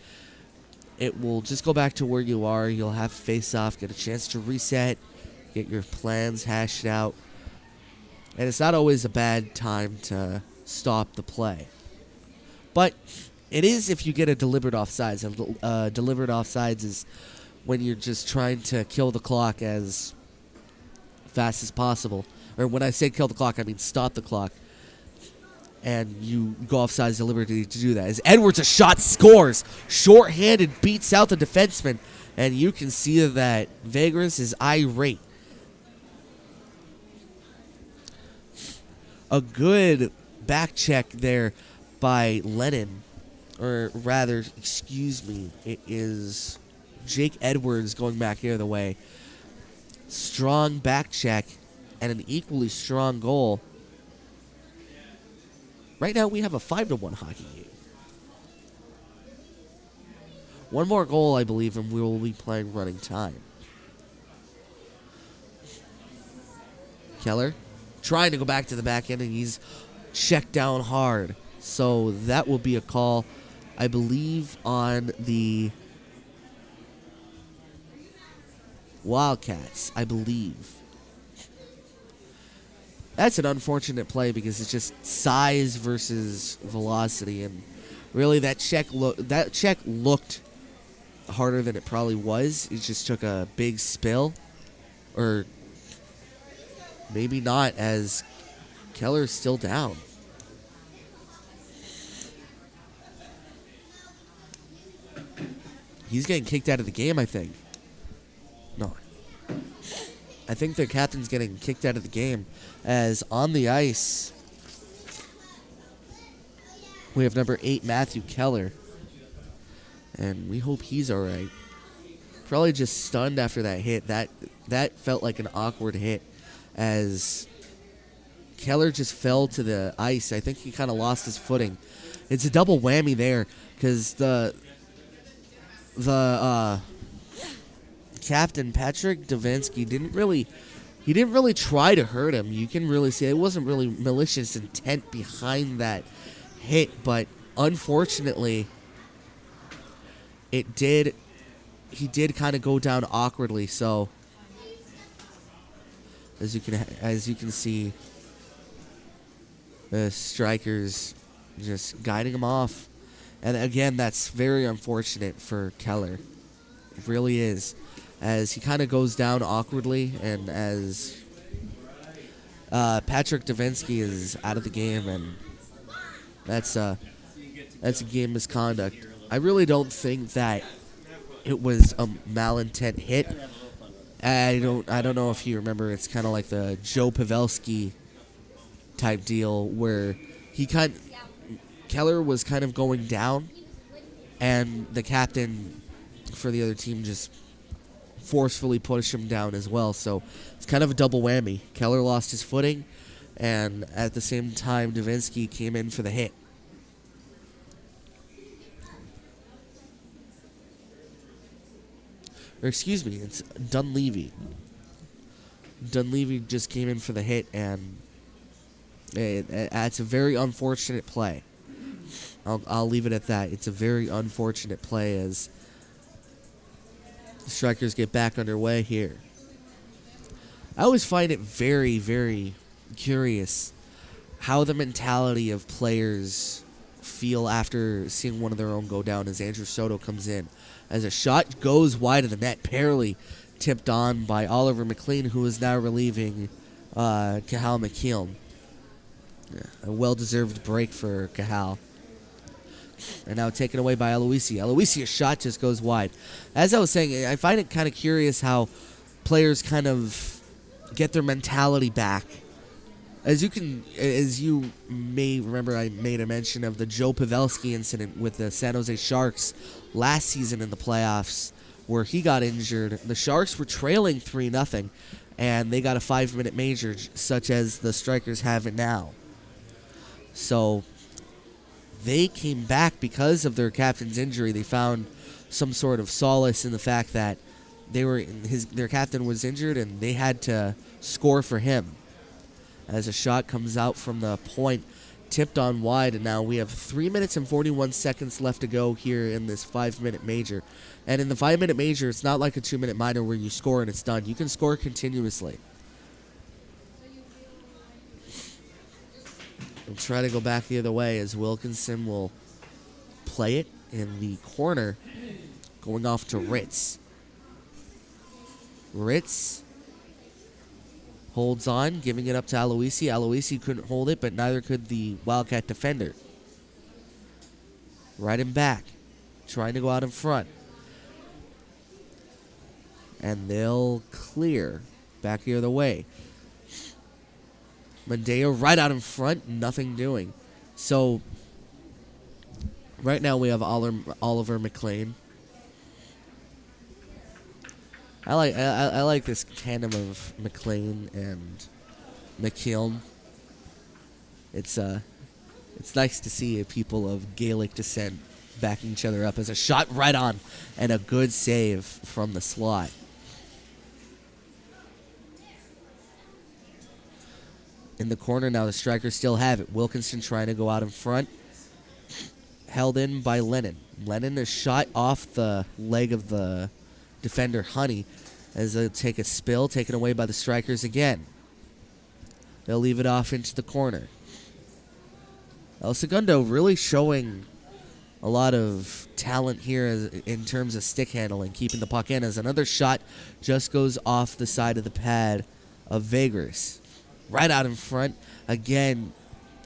S4: it will just go back to where you are. You'll have face off, get a chance to reset, get your plans hashed out. And it's not always a bad time to stop the play. But it is if you get a deliberate offsides. And deliberate offsides is when you're just trying to kill the clock as fast as possible. Or when I say kill the clock, I mean stop the clock. And you go offsides deliberately to do that. As Edwards, a shot, scores. Short-handed, beats out the defenseman. And you can see that Vegas is irate. A good back check there by Lennon. Or rather, excuse me, it is Jake Edwards going back the other way. Strong back check and an equally strong goal. Right now, we have a 5-1 hockey game. One more goal, I believe, and we will be playing running time. Keller trying to go back to the back end, and he's checked down hard. So that will be a call, I believe, on the Wildcats, I believe. That's an unfortunate play because it's just size versus velocity, and really that check looked harder than it probably was. It just took a big spill, or maybe not, as Keller's still down. He's getting kicked out of the game, I think. No. I think the captain's getting kicked out of the game, as on the ice we have number 8, Matthew Keller. And we hope he's all right. Probably just stunned after that hit. That felt like an awkward hit, as Keller just fell to the ice. I think he kind of lost his footing. It's a double whammy there, because the captain, Patrick Davinsky, didn't really try to hurt him. You can really see it wasn't really malicious intent behind that hit, but unfortunately he did kind of go down awkwardly. So as you can see, the Strikers just guiding him off. And again, that's very unfortunate for Keller. It really is, as he kind of goes down awkwardly, and as Patrick Davinsky is out of the game, and that's a game misconduct. I really don't think that it was a malintent hit. I don't know if you remember. It's kind of like the Joe Pavelski type deal where Keller was kind of going down, and the captain for the other team just forcefully pushed him down as well. So it's kind of a double whammy. Keller lost his footing, and at the same time, Davinsky came in for the hit. Or excuse me, it's Dunleavy. Dunleavy just came in for the hit, and it's a very unfortunate play. I'll leave it at that. It's a very unfortunate play as the Strikers get back underway here. I always find it very, very curious how the mentality of players feel after seeing one of their own go down as Andrew Soto comes in. As a shot goes wide of the net, barely tipped on by Oliver McLean, who is now relieving Cahal McKeown. A well-deserved break for Cahal. And now taken away by Aloisi. Aloisi's shot just goes wide. As I was saying, I find it kind of curious how players kind of get their mentality back. As you may remember, I made a mention of the Joe Pavelski incident with the San Jose Sharks last season in the playoffs, where he got injured. The Sharks were trailing 3-0, and they got a 5-minute major, such as the Strikers have it now. So they came back because of their captain's injury. They found some sort of solace in the fact that their captain was injured, and they had to score for him. As a shot comes out from the point, tipped on wide, and now we have 3 minutes and 41 seconds left to go here in this 5-minute major. And in the 5-minute major, it's not like a 2-minute minor where you score and it's done. You can score continuously. We'll try to go back the other way as Wilkinson will play it in the corner, going off to Ritz. Ritz holds on, giving it up to Aloisi. Aloisi couldn't hold it, but neither could the Wildcat defender. Right him back, trying to go out in front. And they'll clear back the other way. Medea right out in front, nothing doing. So, right now we have Oliver McLean. I like this tandem of McLean and McKeown. It's nice to see people of Gaelic descent backing each other up as a shot right on and a good save from the slot. In the corner now, the Strikers still have it. Wilkinson trying to go out in front. Held in by Lennon. Lennon is shot off the leg of the defender Honey as they'll take a spill, taken away by the Strikers again. They'll leave it off into the corner. El Segundo really showing a lot of talent here in terms of stick handling, keeping the puck in, as another shot just goes off the side of the pad of Vegas. Right out in front. Again,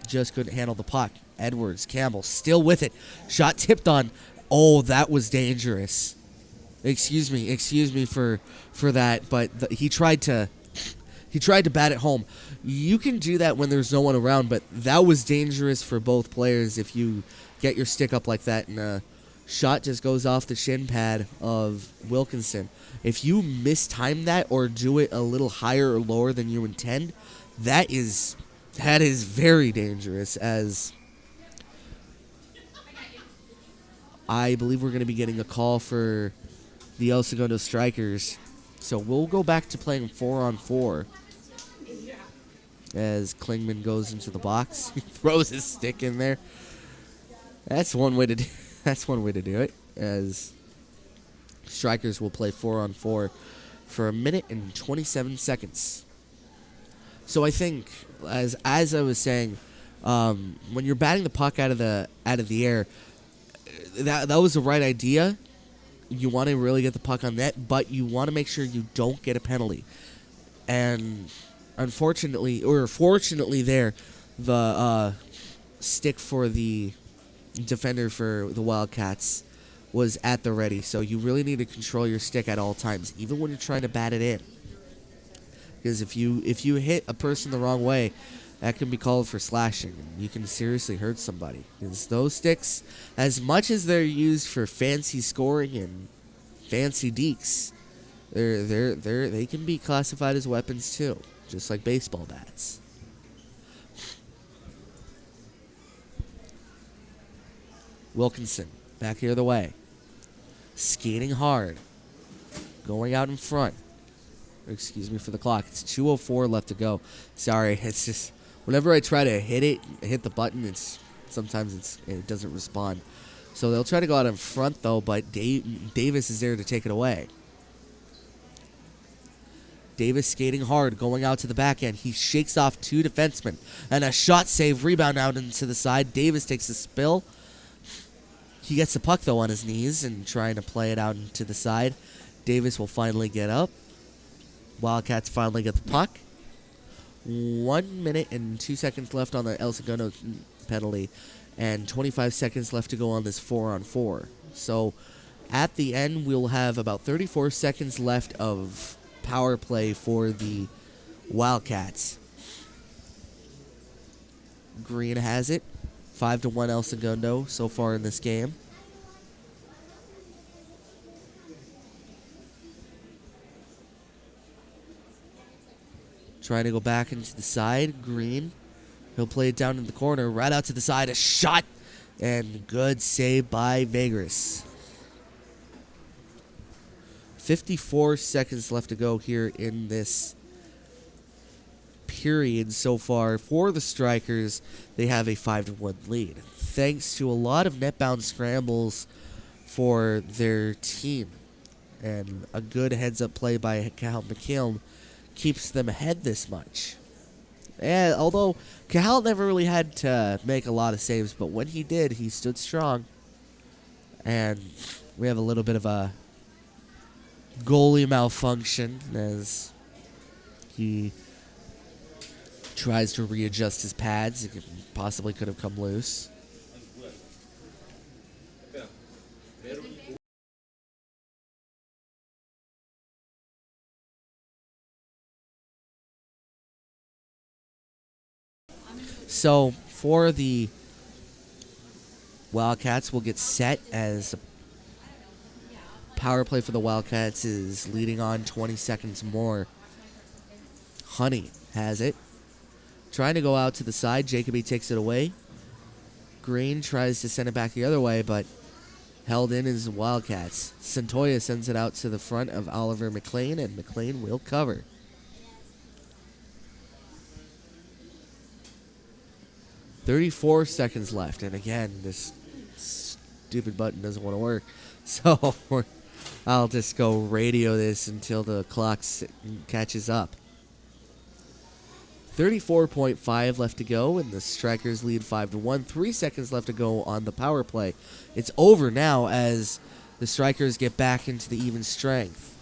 S4: just couldn't handle the puck. Edwards, Campbell, still with it. Shot tipped on. Oh, that was dangerous. Excuse me for that, but he tried to bat it home. You can do that when there's no one around, but that was dangerous for both players if you get your stick up like that and a shot just goes off the shin pad of Wilkinson. If you mistime that or do it a little higher or lower than you intend, that is very dangerous, as I believe we're going to be getting a call for the El Segundo Strikers. So we'll go back to playing 4-on-4 as Klingman goes into the box. He throws his stick in there. That's one way to do it, as Strikers will play 4-on-4 for 1 minute and 27 seconds. So I think, as I was saying, when you're batting the puck out of the air, that was the right idea. You want to really get the puck on net, but you want to make sure you don't get a penalty. And unfortunately, or fortunately there, the stick for the defender for the Wildcats was at the ready. So you really need to control your stick at all times, even when you're trying to bat it in. Because if you hit a person the wrong way, that can be called for slashing, and you can seriously hurt somebody. Because those sticks, as much as they're used for fancy scoring and fancy deeks, they can be classified as weapons too, just like baseball bats. Wilkinson, back the other way. Skating hard. Going out in front. Excuse me for the clock. It's 2:04 left to go. Sorry, it's just whenever I try to hit the button, sometimes it doesn't respond. So they'll try to go out in front though, but Davis is there to take it away. Davis skating hard, going out to the back end. He shakes off 2 defensemen. And a shot save, rebound out into the side. Davis takes a spill. He gets the puck, though, on his knees and trying to play it out into the side. Davis will finally get up. Wildcats finally get the puck. 1 minute and 2 seconds left on the El Segundo penalty. And 25 seconds left to go on this 4-on-4. So at the end, we'll have about 34 seconds left of power play for the Wildcats. Green has it. 5-1 El Segundo so far in this game. Trying to go back into the side. Green. He'll play it down in the corner. Right out to the side. A shot. And good save by Vegas. 54 seconds left to go here in this period so far. For the Strikers, they have a 5-1 lead. Thanks to a lot of netbound scrambles for their team. And a good heads-up play by Cal McKeown keeps them ahead this much. And although Cal never really had to make a lot of saves, but when he did, he stood strong. And we have a little bit of a goalie malfunction as he tries to readjust his pads. It possibly could have come loose. So for the Wildcats, we'll get set as power play for the Wildcats is leading on 20 seconds more. Honey has it. Trying to go out to the side. Jacoby takes it away. Green tries to send it back the other way, but held in is the Wildcats. Santoya sends it out to the front of Oliver McLean, and McLean will cover. "34 seconds left, and again, this stupid button doesn't want to work. So I'll just go radio this until the clock catches up. 34.5 left to go, and the Strikers lead 5-1. 3 seconds left to go on the power play. It's over now as the Strikers get back into the even strength.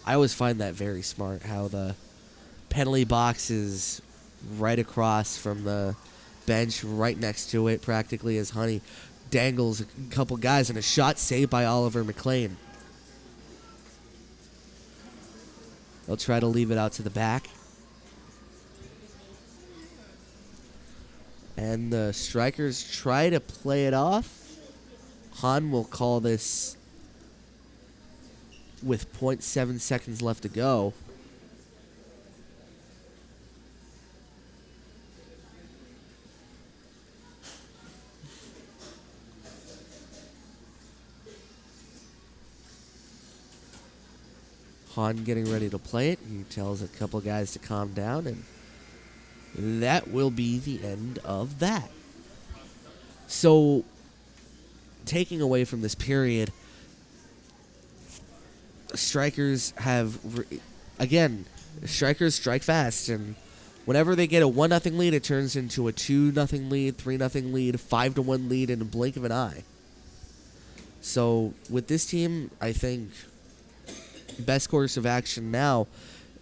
S4: I always find that very smart, how the penalty box is right across from the bench, right next to it, practically, as Honey dangles a couple guys, and a shot saved by Oliver McLean. They'll try to leave it out to the back. And the Strikers try to play it off. Han will call this with 0.7 seconds left to go. Han getting ready to play it. He tells a couple guys to calm down, and that will be the end of that. So, taking away from this period, Strikers have, again, Strikers strike fast, and whenever they get a 1-0 lead, it turns into a 2-0 lead, 3-0 lead, 5-1 lead in a blink of an eye. So, with this team, I think best course of action now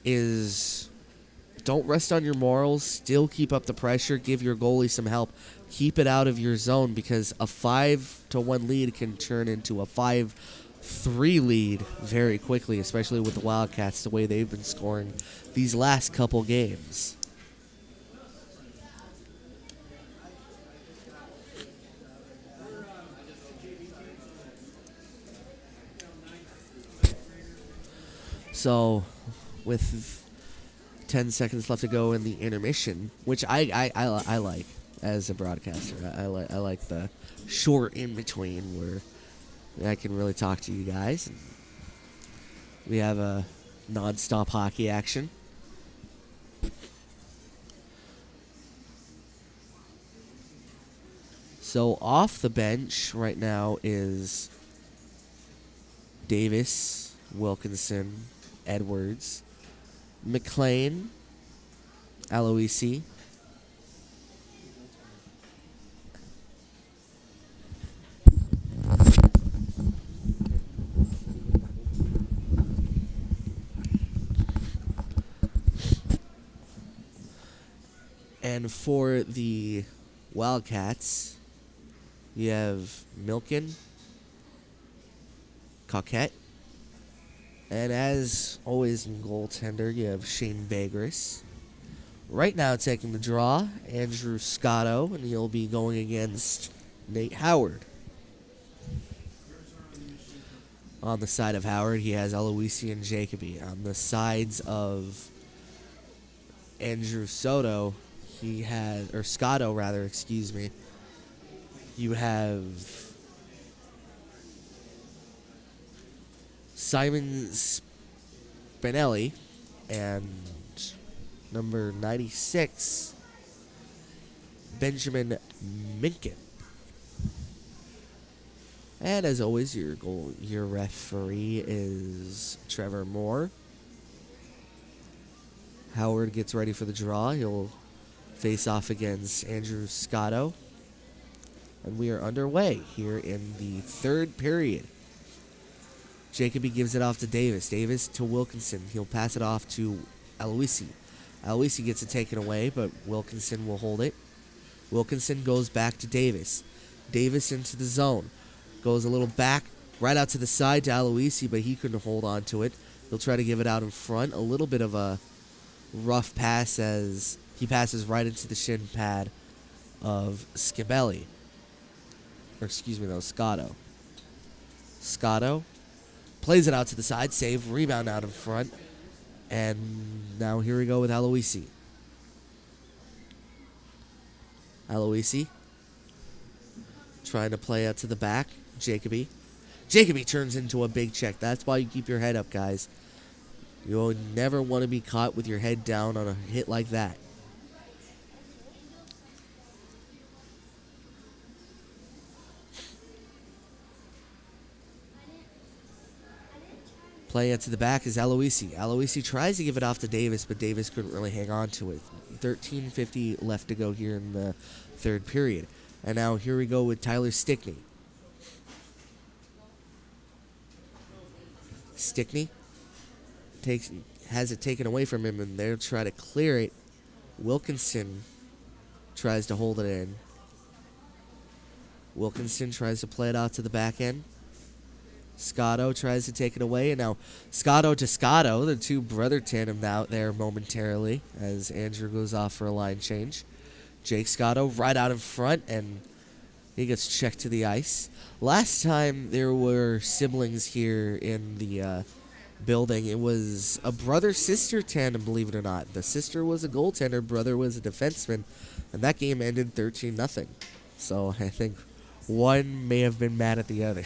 S4: is don't rest on your morals. Still keep up the pressure. Give your goalie some help. Keep it out of your zone, because a 5-1 lead can turn into a 5-3 lead very quickly, especially with the Wildcats, the way they've been scoring these last couple games. So, with 10 seconds left to go in the intermission, which I like as a broadcaster. I like the short in between where I can really talk to you guys. We have a non-stop hockey action. So off the bench right now is Davis, Wilkinson, Edwards, McLean, Aloisi, and for the Wildcats, you have Milken, Coquette, and as always in goaltender, you have Shane Bagris. Right now taking the draw, Andrew Scotto, and he'll be going against Nate Howard. On the side of Howard, he has Aloisi and Jacoby. On the sides of Andrew Soto, Scotto rather, excuse me. You have Simon Spinelli and number 96, Benjamin Minkin. And as always, your referee is Trevor Moore. Howard gets ready for the draw. He'll face off against Andrew Scotto. And we are underway here in the third period. Jacoby gives it off to Davis. Davis to Wilkinson. He'll pass it off to Aloisi. Aloisi gets it taken away, but Wilkinson will hold it. Wilkinson goes back to Davis. Davis into the zone. Goes a little back, right out to the side to Aloisi, but he couldn't hold on to it. He'll try to give it out in front. A little bit of a rough pass as he passes right into the shin pad of Scotto. Scotto plays it out to the side, save, rebound out in front. And now here we go with Aloisi. Aloisi trying to play out to the back. Jacoby. Jacoby turns into a big check. That's why you keep your head up, guys. You'll never want to be caught with your head down on a hit like that. Play it to the back is Aloisi. Aloisi tries to give it off to Davis, but Davis couldn't really hang on to it. 13:50 left to go here in the third period. And now here we go with Tyler Stickney. Stickney has it taken away from him, and they'll try to clear it. Wilkinson tries to hold it in. Wilkinson tries to play it out to the back end. Scotto tries to take it away, and now Scotto to Scotto, the two brother tandem out there momentarily as Andrew goes off for a line change. Jake Scotto right out in front, and he gets checked to the ice. Last time there were siblings here in the building, it was a brother-sister tandem, believe it or not. The sister was a goaltender, brother was a defenseman, and that game ended 13-0. So I think one may have been mad at the other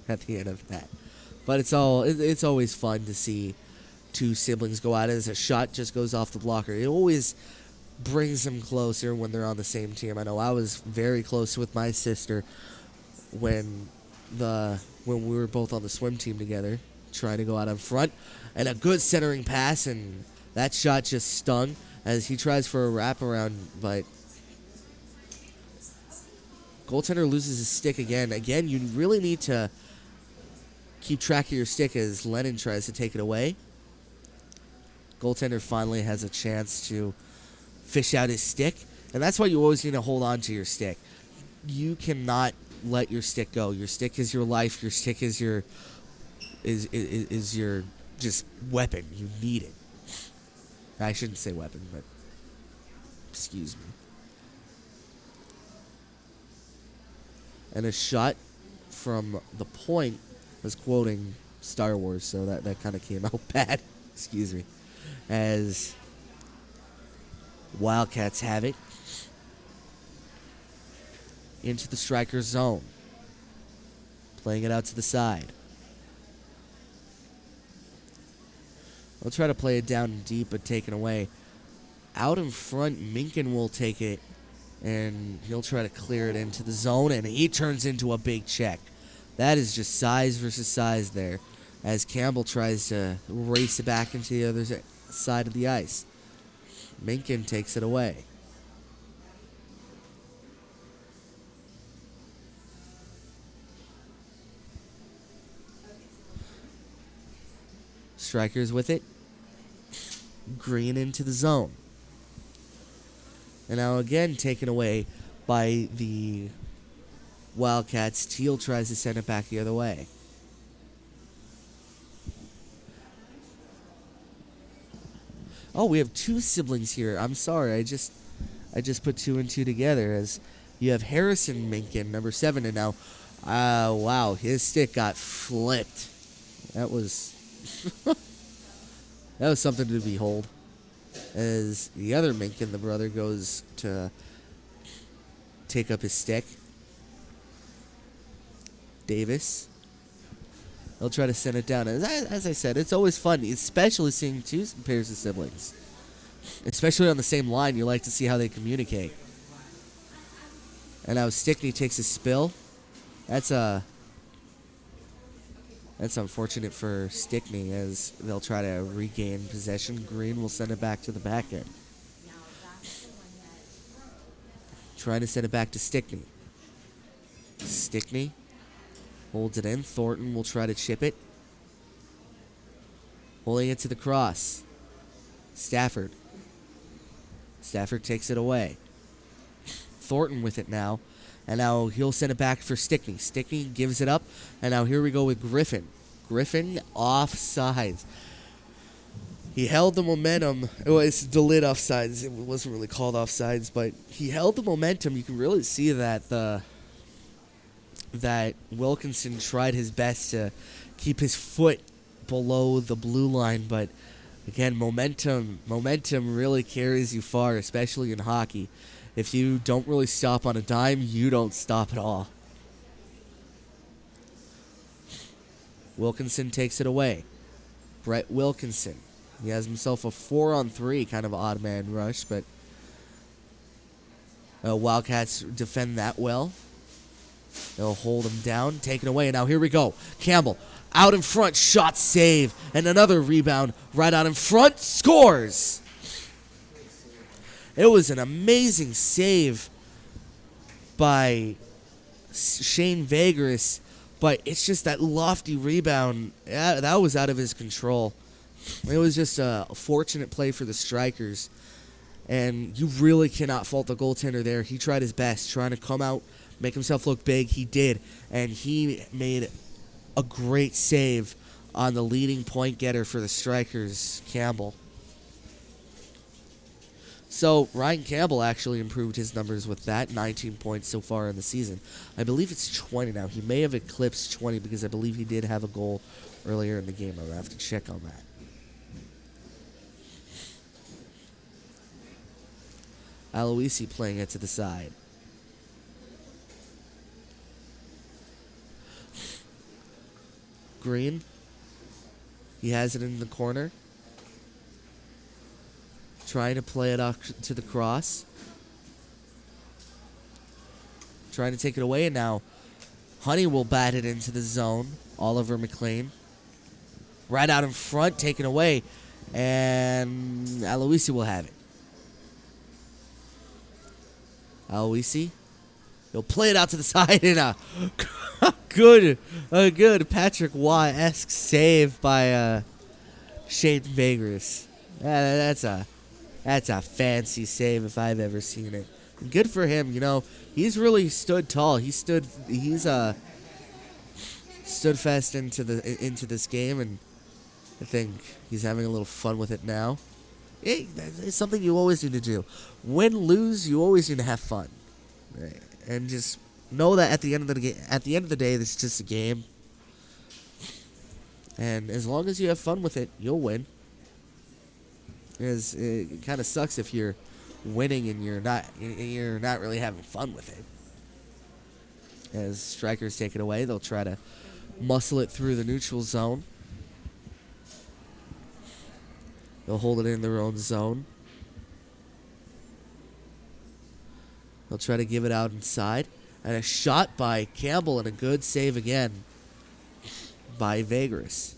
S4: at the end of that. But it's always fun to see two siblings go at it as a shot just goes off the blocker. It always brings them closer when they're on the same team. I know I was very close with my sister when we were both on the swim team together, trying to go out in front, and a good centering pass, and that shot just stung as he tries for a wraparound, but goaltender loses his stick again. Again, you really need to keep track of your stick as Lennon tries to take it away. Goaltender finally has a chance to fish out his stick, and that's why you always need to hold on to your stick. You cannot let your stick go. Your stick is your life. Your stick is your just weapon. You need it. I shouldn't say weapon, but excuse me. And a shot from the point was quoting Star Wars, so that kind of came out bad. Excuse me. As Wildcats have it into the striker zone. Playing it out to the side. They'll try to play it down and deep, but taken away. Out in front, Minkin will take it, and he'll try to clear it into the zone, and he turns into a big check. That is just size versus size there, as Campbell tries to race it back into the other side of the ice. Minkin takes it away. Strikers with it. Green into the zone. And now again taken away by the Wildcats. Teal tries to send it back the other way. Oh, we have two siblings here. I'm sorry. I just put two and two together, as you have Harrison Minkin, number 7, and now wow, his stick got flipped. That was that was something to behold. As the other Minkin, the brother, goes to take up his stick. Davis. They'll try to send it down. As I said, it's always fun, especially seeing two pairs of siblings. Especially on the same line, you like to see how they communicate. And now Stickney takes a spill. That's unfortunate for Stickney, as they'll try to regain possession. Green will send it back to the back end. Trying to send it back to Stickney. Stickney holds it in. Thornton will try to chip it. Holding it to the cross. Stafford. Stafford takes it away. Thornton with it now. And now he'll send it back for Stickney. Stickney gives it up. And now here we go with Griffin. Griffin offsides. He held the momentum. It was delayed offsides. It wasn't really called offsides, but he held the momentum. You can really see that that Wilkinson tried his best to keep his foot below the blue line, but again, momentum really carries you far, especially in hockey. If you don't really stop on a dime, you don't stop at all. Wilkinson takes it away. Brett Wilkinson. He has himself a 4-on-3 kind of odd man rush, but Wildcats defend that well. They'll hold him down, take it away. And now here we go. Campbell out in front, shot save, and another rebound right out in front, scores. It was an amazing save by Shane Vagris, but it's just that lofty rebound. That was out of his control. It was just a fortunate play for the Strikers, and you really cannot fault the goaltender there. He tried his best, trying to come out, make himself look big. He did, and he made a great save on the leading point getter for the Strikers, Campbell. So Ryan Campbell actually improved his numbers with that, 19 points so far in the season. I believe it's 20 now. He may have eclipsed 20 because I believe he did have a goal earlier in the game. I'll have to check on that. Aloisi playing it to the side. Green. He has it in the corner. Trying to play it off to the cross. Trying to take it away, and now Honey will bat it into the zone. Oliver McLean. Right out in front, taken away. And Aloisi will have it. Aloisi. He'll play it out to the side in a good Patrick Waugh-esque save by Shane Vagris. That's a fancy save if I've ever seen it. Good for him, you know. He's really stood tall. He's stood fast into this game, and I think he's having a little fun with it now. It's something you always need to do. Win, lose, you always need to have fun, right? And just know that at the end of the day, this is just a game, and as long as you have fun with it, you'll win. It kind of sucks if you're winning and you're not really having fun with it. As Strikers take it away, they'll try to muscle it through the neutral zone. They'll hold it in their own zone. They'll try to give it out inside. And a shot by Campbell and a good save again by Vagris.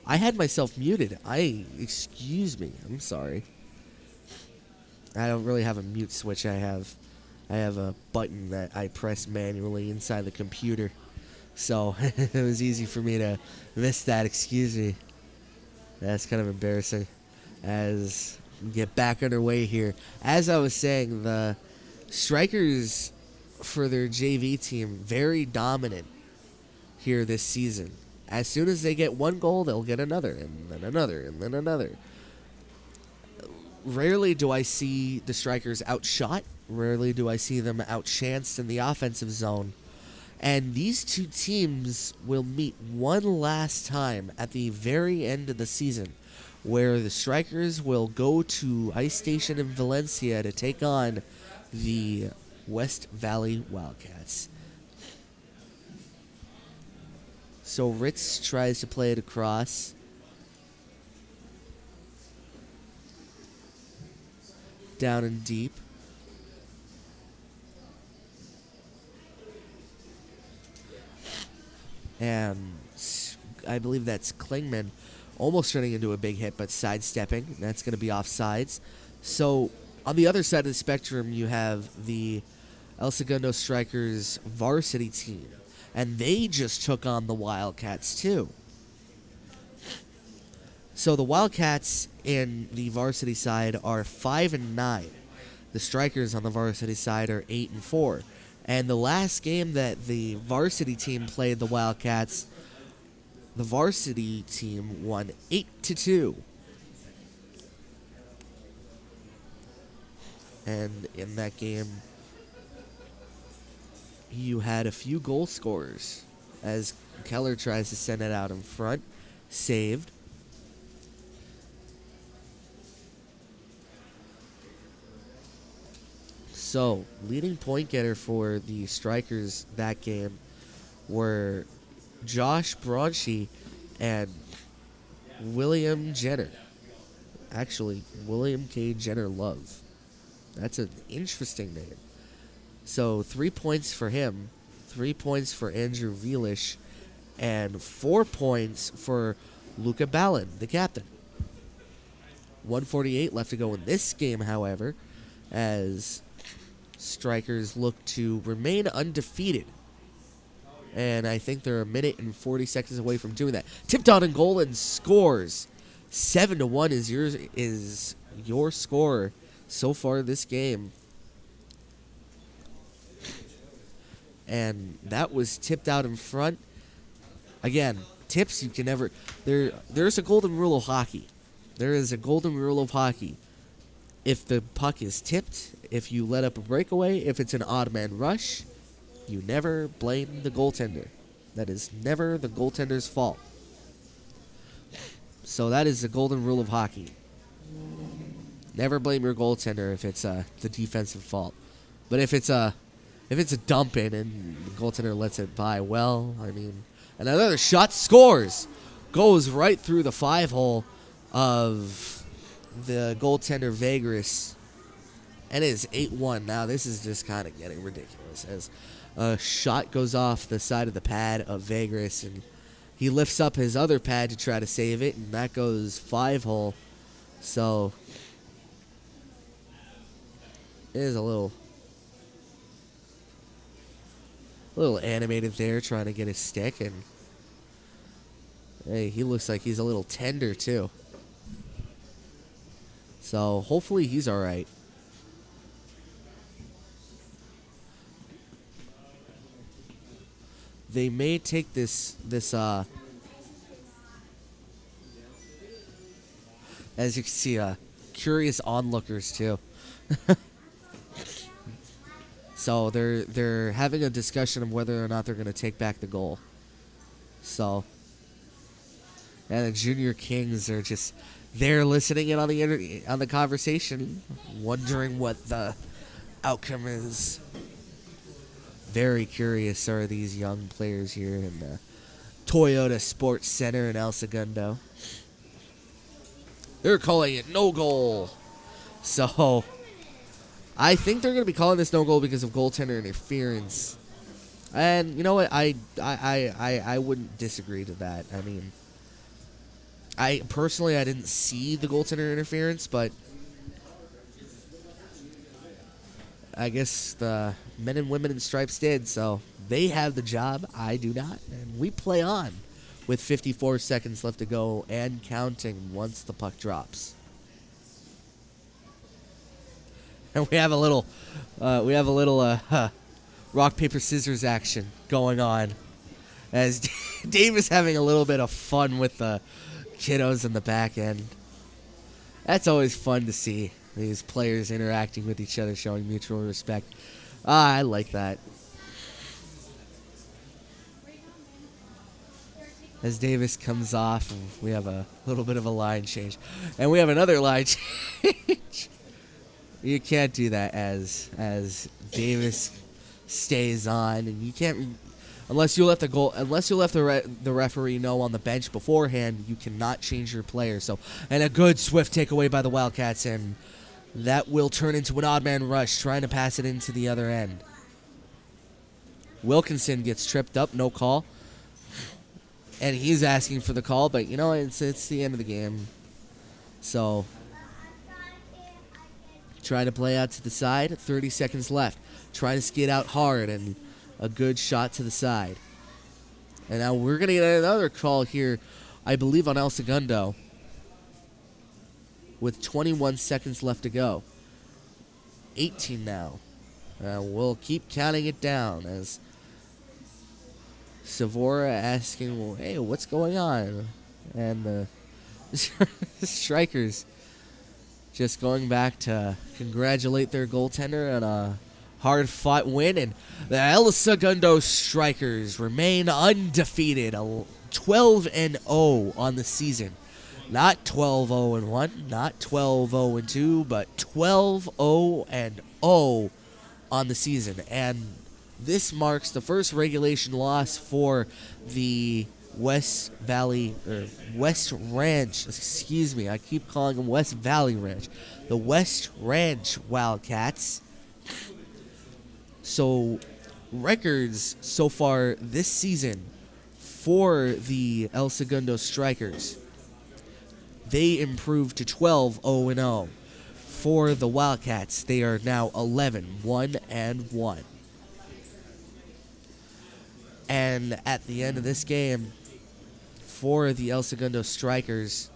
S4: I had myself muted. Excuse me. I'm sorry. I don't really have a mute switch. I have a button that I press manually inside the computer. So it was easy for me to miss that. Excuse me. That's kind of embarrassing. As we get back underway here. As I was saying, the Strikers for their JV team, very dominant here this season. As soon as they get one goal, they'll get another, and then another, and then another. Rarely do I see the Strikers outshot. Rarely do I see them outchanced in the offensive zone. And these two teams will meet one last time at the very end of the season, where the Strikers will go to Ice Station in Valencia to take on the West Valley Wildcats. So Ritz tries to play it across. Down and deep. And I believe that's Klingman almost running into a big hit, but sidestepping. That's going to be offsides. So on the other side of the spectrum, you have the El Segundo Strikers varsity team. And they just took on the Wildcats, too. So the Wildcats in the varsity side are 5-9. The Strikers on the varsity side are 8-4. And the last game that the varsity team played the Wildcats, the varsity team won 8-2. And in that game, you had a few goal scorers as Keller tries to send it out in front. Saved. So, leading point getter for the Strikers that game were Josh Bronshy and William Jenner. Actually, William K. Jenner Love. That's an interesting name. So 3 points for him, 3 points for Andrew Vielish, and 4 points for Luca Ballin, the captain. 1:48 left to go in this game, however, as Strikers look to remain undefeated. And I think they're a minute and 40 seconds away from doing that. Tipped on in goal and scores. 7-1 is your score so far this game. And that was tipped out in front. Again, tips you can never... There's a golden rule of hockey. There is a golden rule of hockey. If the puck is tipped, if you let up a breakaway, if it's an odd man rush, you never blame the goaltender. That is never the goaltender's fault. So that is the golden rule of hockey. Never blame your goaltender if it's the defensive fault. But if it's a dump in and the goaltender lets it by, well, I mean, and another shot scores, goes right through the 5-hole of the goaltender Vagris, and it is 8-1. Now this is just kind of getting ridiculous as a shot goes off the side of the pad of Vagris, and he lifts up his other pad to try to save it, and that goes 5-hole. So it is a little animated there, trying to get his stick, and hey, he looks like he's a little tender too. So hopefully he's all right. They may take this as you can see, curious onlookers too. So they're having a discussion of whether or not they're going to take back the goal. So, and the Junior Kings are just there listening in on the conversation, wondering what the outcome is. Very curious are these young players here in the Toyota Sports Center in El Segundo. They're calling it no goal. So I think they're going to be calling this no goal because of goaltender interference. And you know what? I wouldn't disagree to that. I mean, I didn't see the goaltender interference, but I guess the men and women in stripes did, so they have the job. I do not. And we play on with 54 seconds left to go and counting once the puck drops. And we have a little rock, paper, scissors action going on as Dave is having a little bit of fun with the kiddos in the back end. That's always fun to see, these players interacting with each other, showing mutual respect. I like that. As Davis comes off, and we have a little bit of a line change. And we have another line change. You can't do that as Davis stays on, and you can't unless you let the referee know on the bench beforehand. You cannot change your player. So, and a good swift takeaway by the Wildcats, and that will turn into an odd man rush, trying to pass it into the other end. Wilkinson gets tripped up, no call, and he's asking for the call, but you know it's the end of the game. So, trying to play out to the side, 30 seconds left. Trying to skid out hard, and a good shot to the side. And now we're going to get another call here, I believe on El Segundo, with 21 seconds left to go. 18 now. We'll keep counting it down as Savora asking, well, hey, what's going on? And the Strikers just going back to congratulate their goaltender on a hard-fought win. And the El Segundo Strikers remain undefeated, 12-0 on the season. Not 12-0-1, not 12-0-2, but 12-0-0 on the season. And this marks the first regulation loss for the West Ranch, excuse me, I keep calling them West Valley Ranch. The West Ranch Wildcats. So, records so far this season for the El Segundo Strikers. They improved to 12-0-0. For the Wildcats, they are now 11-1-1. And at the end of this game, for the El Segundo Strikers,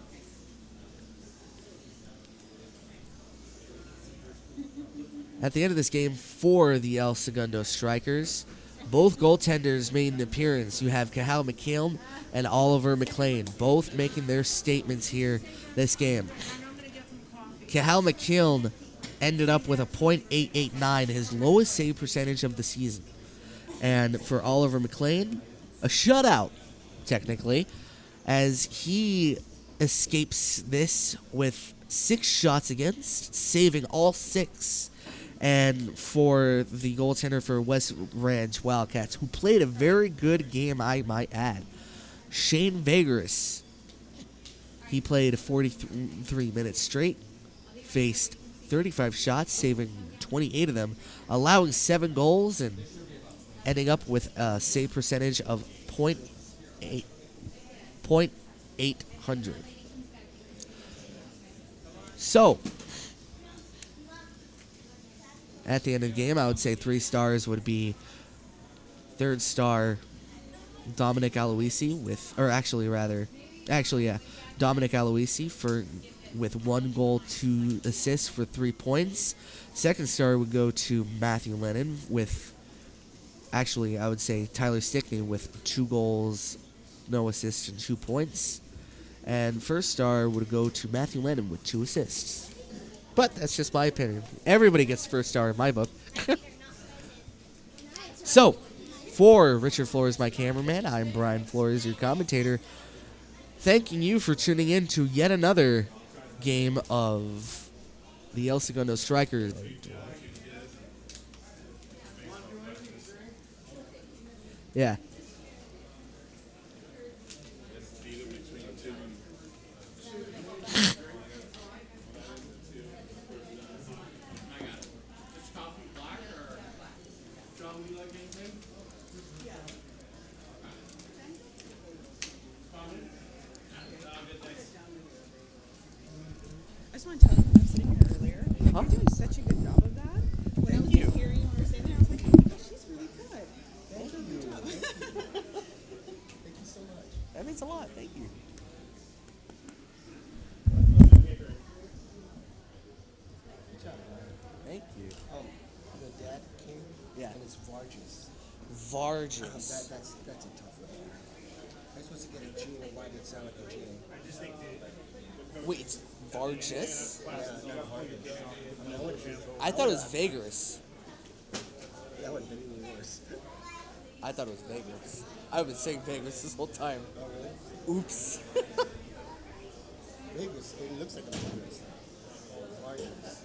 S4: both goaltenders made an appearance. You have Cahal McKeown and Oliver McLean, both making their statements here this game. Cahal McKeown ended up with a .889, his lowest save percentage of the season. And for Oliver McLean, a shutout, technically, as he escapes this with 6 shots against, saving all 6. And for the goaltender for West Ranch Wildcats, who played a very good game, I might add, Shane Vegaris. He played 43 minutes straight, faced 35 shots, saving 28 of them, allowing 7 goals, and ending up with a save percentage of .800. So, at the end of the game, I would say 3 stars would be third star Dominic Aloisi Dominic Aloisi with 1 goal, 2 assists for 3 points. Second star would go to Matthew Lennon I would say Tyler Stickney with 2 goals, no assists, and 2 points. And first star would go to Matthew Lennon with 2 assists. But that's just my opinion. Everybody gets first star in my book. So, for Richard Flores, my cameraman, I'm Brian Flores, your commentator, thanking you for tuning in to yet another game of the El Segundo Strikers. Yeah.
S3: I just want to tell you, when I was sitting here earlier, you're doing such a good job of that. When I was just hearing when we were saying that, I was like, oh my gosh, she's really good.
S5: Thank you. Thank you so much.
S4: That means a lot. Thank you.
S5: Good job, Brian.
S4: Thank you.
S5: The dad king.
S4: Yeah.
S5: And it's Vargas.
S4: Vargas.
S5: That's a tough one. I'm supposed to get a G, and why did it sound like a G?
S4: Wait, it's Vargas?
S5: Yeah, not Vargas.
S4: I thought it was Vegas.
S5: That would have been even worse.
S4: I thought it was Vegas. I've been saying Vegas this whole time.
S5: Oh, really?
S4: Oops.
S5: Vegas. It looks like a Vargas. Vargas.